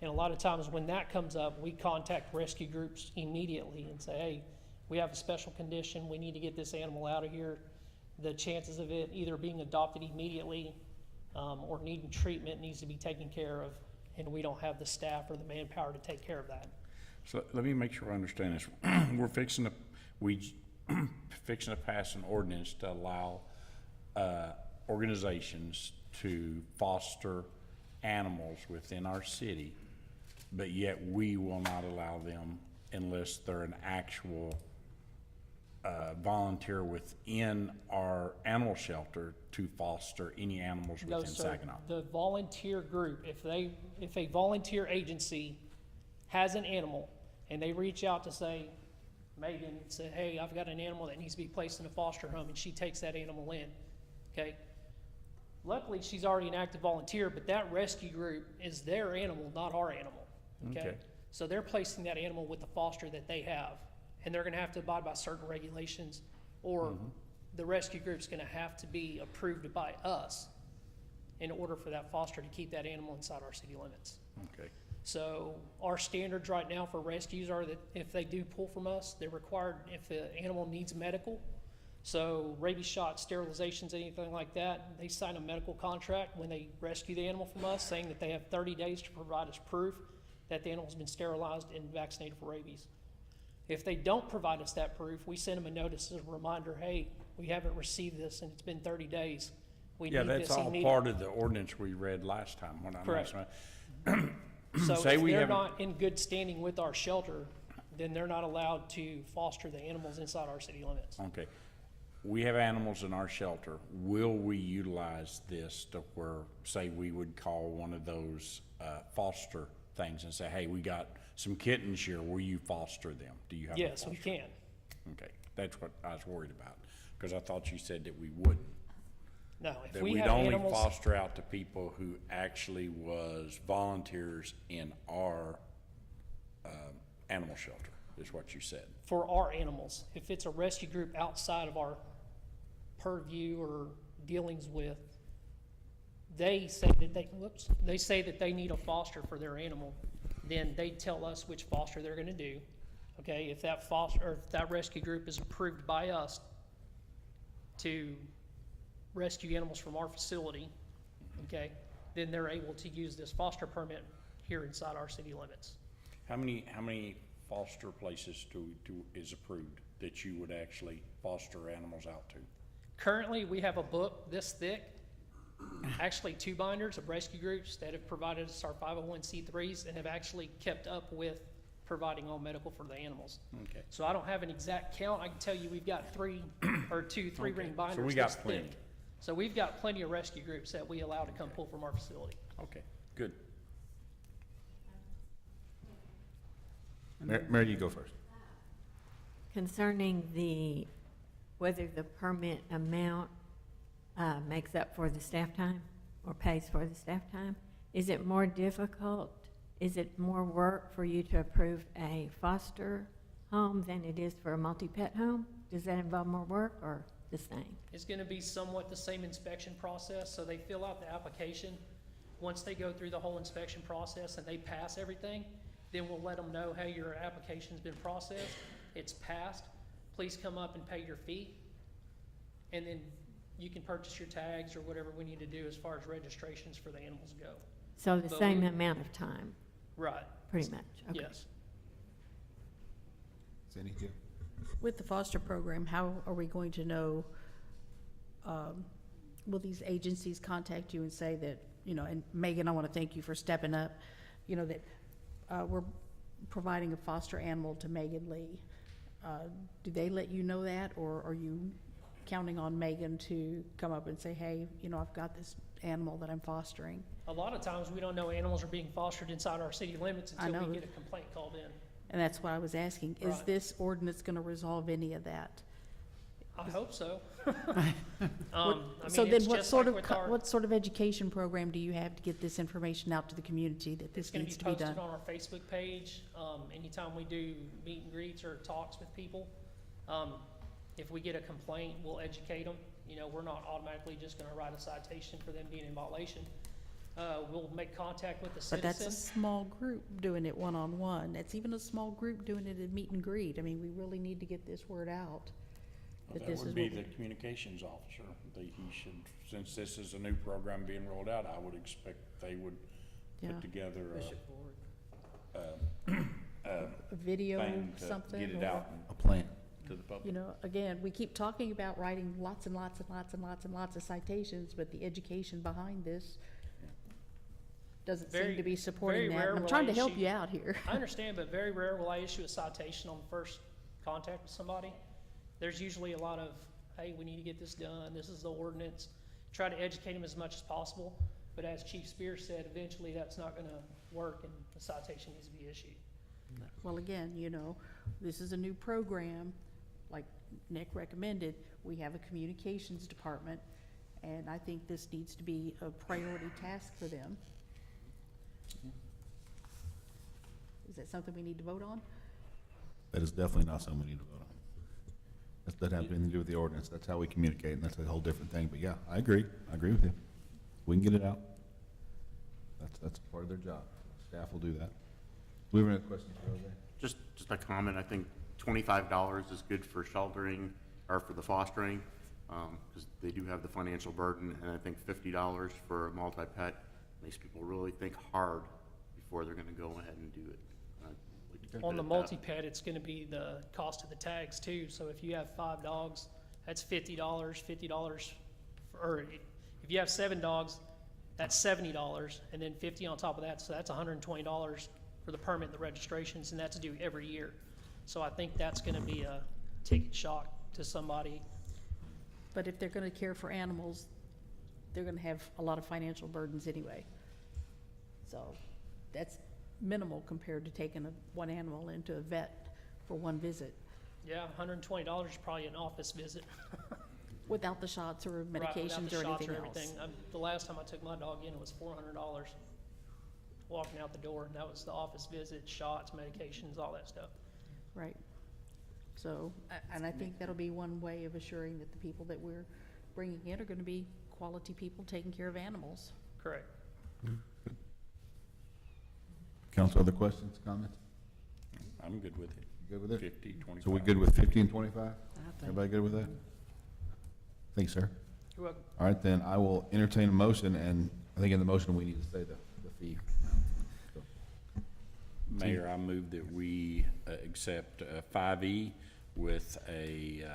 S21: And a lot of times when that comes up, we contact rescue groups immediately and say, hey, we have a special condition, we need to get this animal out of here. The chances of it either being adopted immediately or needing treatment needs to be taken care of, and we don't have the staff or the manpower to take care of that.
S4: So let me make sure I understand this. We're fixing to pass an ordinance to allow organizations to foster animals within our city, but yet we will not allow them unless they're an actual volunteer within our animal shelter to foster any animals
S21: No,
S4: within
S21: sir.
S4: Saginaw?
S21: The volunteer group, if a volunteer agency has an animal and they reach out to say, Megan, say, hey, I've got an animal that needs to be placed in a foster home, and she takes that animal in, okay? Luckily, she's already an active volunteer, but that rescue group is their animal, not our animal, okay?
S4: Okay.
S21: So they're placing that animal with the foster that they have, and they're gonna have to abide by certain regulations, or the rescue group's gonna have to be approved by us in order for that foster to keep that animal inside our city limits.
S4: Okay.
S21: So our standards right now for rescues are that if they do pull from us, they're required, if the animal needs medical, so rabies shots, sterilizations, anything like that, they sign a medical contract when they rescue the animal from us, saying that they have 30 days to provide us proof that the animal's been sterilized and vaccinated for rabies. If they don't provide us that proof, we send them a notice as a reminder, hey, we haven't received this and it's been 30 days. We
S4: Yeah,
S21: need
S4: that's
S21: this
S4: all
S21: immediately.
S4: part of the ordinance we read last time when I
S21: Correct.
S4: mentioned.
S21: So
S4: Say
S21: if
S4: we
S21: they're
S4: haven't-
S21: not in good standing with our shelter, then they're not allowed to foster the animals inside our city limits.
S4: Okay. We have animals in our shelter. Will we utilize this to where, say, we would call one of those foster things and say, hey, we got some kittens here, will you foster them? Do you have a
S21: Yes, we
S4: foster?
S21: can.
S4: Okay, that's what I was worried about, because I thought you said that we wouldn't.
S21: No, if
S4: That
S21: we
S4: we'd
S21: have
S4: only
S21: animals,
S4: foster out to people who actually was volunteers in our animal shelter, is what you said.
S21: for our animals, if it's a rescue group outside of our purview or dealings with, they say that they need a foster for their animal, then they tell us which foster they're gonna do. Okay, if that foster, or if that rescue group is approved by us to rescue animals from our facility, okay, then they're able to use this foster permit here inside our city limits.
S4: How many foster places is approved that you would actually foster animals out to?
S21: Currently, we have a book this thick, actually 2 binders of rescue groups that have provided us our 501c3s and have actually kept up with providing all medical for the animals.
S4: Okay.
S21: So I don't have an exact count. I can tell you we've got 3 ring
S4: Okay.
S21: binders
S4: So we
S21: this
S4: got plenty.
S21: thick. So we've got plenty of rescue groups that we allow to come pull from our facility.
S4: Okay, good.
S1: Mary, you go first.
S12: Concerning whether the permit amount makes up for the staff time or pays for the staff time, is it more difficult? Is it more work for you to approve a foster home than it is for a multi-pet home? Does that involve more work or the same?
S21: It's gonna be somewhat the same inspection process, so they fill out the application. Once they go through the whole inspection process and they pass everything, then we'll let them know, hey, your application's been processed, it's passed, please come up and pay your fee. And then you can purchase your tags or whatever we need to do as far as registrations for the animals go.
S12: So the
S21: But
S12: same
S21: we-
S12: amount of time,
S21: Right,
S12: pretty much? Okay.
S21: yes.
S1: Cindy, yeah.
S6: With the foster program, how are we going to know, will these agencies contact you and say that, and Megan, I want to thank you for stepping up, that we're providing a foster animal to Megan Lee. Do they let you know that, or are you counting on Megan to come up and say, hey, I've got this animal that I'm fostering?
S21: A lot of times, we don't know animals are being fostered inside our city limits
S6: I
S21: until
S6: know.
S21: we get a complaint called in.
S6: And that's what I was asking. Is
S21: Right.
S6: this ordinance going to resolve any of that?
S21: I hope so.
S6: So then what sort of education program do you have to get this information out to the community that
S21: It's
S6: this
S21: gonna be
S6: needs to be done?
S21: posted on our Facebook page, anytime we do meet and greets or talks with people. If we get a complaint, we'll educate them. We're not automatically just gonna write a citation for them being in violation. We'll make contact with the
S6: But that's a
S21: citizen.
S6: small group doing it one-on-one. That's even a small group doing it at meet and greet. I mean, we really need to get this word out.
S4: That
S6: this
S4: would
S6: is
S4: be
S6: what
S4: the communications officer. He should, since this is a new program being rolled out, I would expect they would
S6: Yeah.
S4: put together
S6: A video,
S4: thing to
S6: something.
S4: get it
S6: or-
S4: out
S1: A plan.
S4: to the public.
S6: Again, we keep talking about writing lots and lots and lots and lots and lots of citations, but the education behind this doesn't seem to be supporting
S21: very
S6: that.
S21: rare
S6: And I'm
S21: will
S6: trying
S21: I
S6: to help
S21: issue-
S6: you out here.
S21: I understand, but very rare will I issue a citation on the first contact with somebody. there's usually a lot of, hey, we need to get this done, this is the ordinance. Try to educate them as much as possible, but as Chief Spears said, eventually that's not gonna work and a citation needs to be issued.
S6: Well, again, you know, this is a new program, like Nick recommended, we have a communications department, and I think this needs to be a priority task for them. Is that something we need to vote on?
S1: That is definitely not something we need to vote on. That doesn't have anything to do with the ordinance. That's how we communicate, and that's a whole different thing. But yeah, I agree. I agree with you. We can get it out. That's part of their job. Staff will do that. Do we have any questions for Jose?
S8: Just a comment, I think $25 is good for sheltering, or for the fostering, because they do have the financial burden, and I think $50 for a multi-pet makes people really think hard before they're gonna go ahead and do it. I'd like to keep
S21: On
S8: it
S21: the
S8: at that.
S21: multi-pet, it's gonna be the cost of the tags too, so if you have 5 dogs, that's $50, or if you have 7 dogs, that's $70, and then 50 on top of that, so that's $120 for the permit and the registrations, and that's due every year. So I think that's gonna be a ticket shock to somebody.
S6: But if they're gonna care for animals, they're gonna have a lot of financial burdens anyway. So that's minimal compared to taking one animal into a vet for one visit,
S21: Yeah, $120 is probably an office visit.
S6: without the shots or
S21: Right, without
S6: medications
S21: the
S6: or
S21: shots
S6: anything else.
S21: everything. The last time I took my dog in, it was $400 walking out the door, and that was the office visit, shots, medications, all that stuff.
S6: Right. So, and I think that'll be one way of assuring that the people that we're bringing in are gonna be quality people taking care of animals.
S21: Correct.
S1: Council, other questions, comments?
S4: I'm good with it.
S1: You good with it?
S4: 50, 25.
S1: So we good with 50 and 25? Everybody good with that? Thanks, sir.
S21: You're welcome.
S1: All right, then I will entertain a motion, and I think in the motion we need to say the fee.
S4: Mayor, I move that we accept 5E with a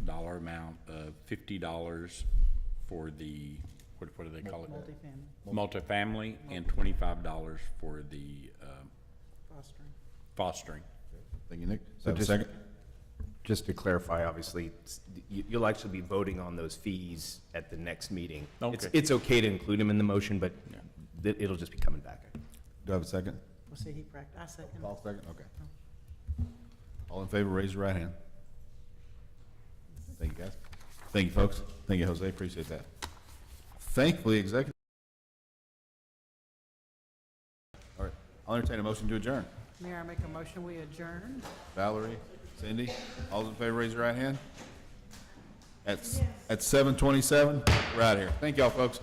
S4: dollar amount of $50 for the, what do they call it? Multifamily, and $25 for the fostering.
S1: Thank you, Nick.
S16: So
S1: Have a second?
S16: Just to clarify, obviously, you'll actually be voting on those fees at the next meeting.
S4: Okay.
S16: It's okay to include them in the motion, but it'll just be coming back.
S1: Do I have a second?
S3: We'll see, he practiced, I second.
S1: Paul, second? Okay. All in favor, raise your right hand. Thank you, guys. Thank you, folks. Thank you, Jose. Appreciate that. Thankfully, executive. All right, I'll entertain a motion to adjourn.
S3: Mayor, I make a motion, we adjourn.
S1: Valerie, Cindy, all those in favor, raise your right hand. At 7:27, we're out of here. Thank y'all, folks.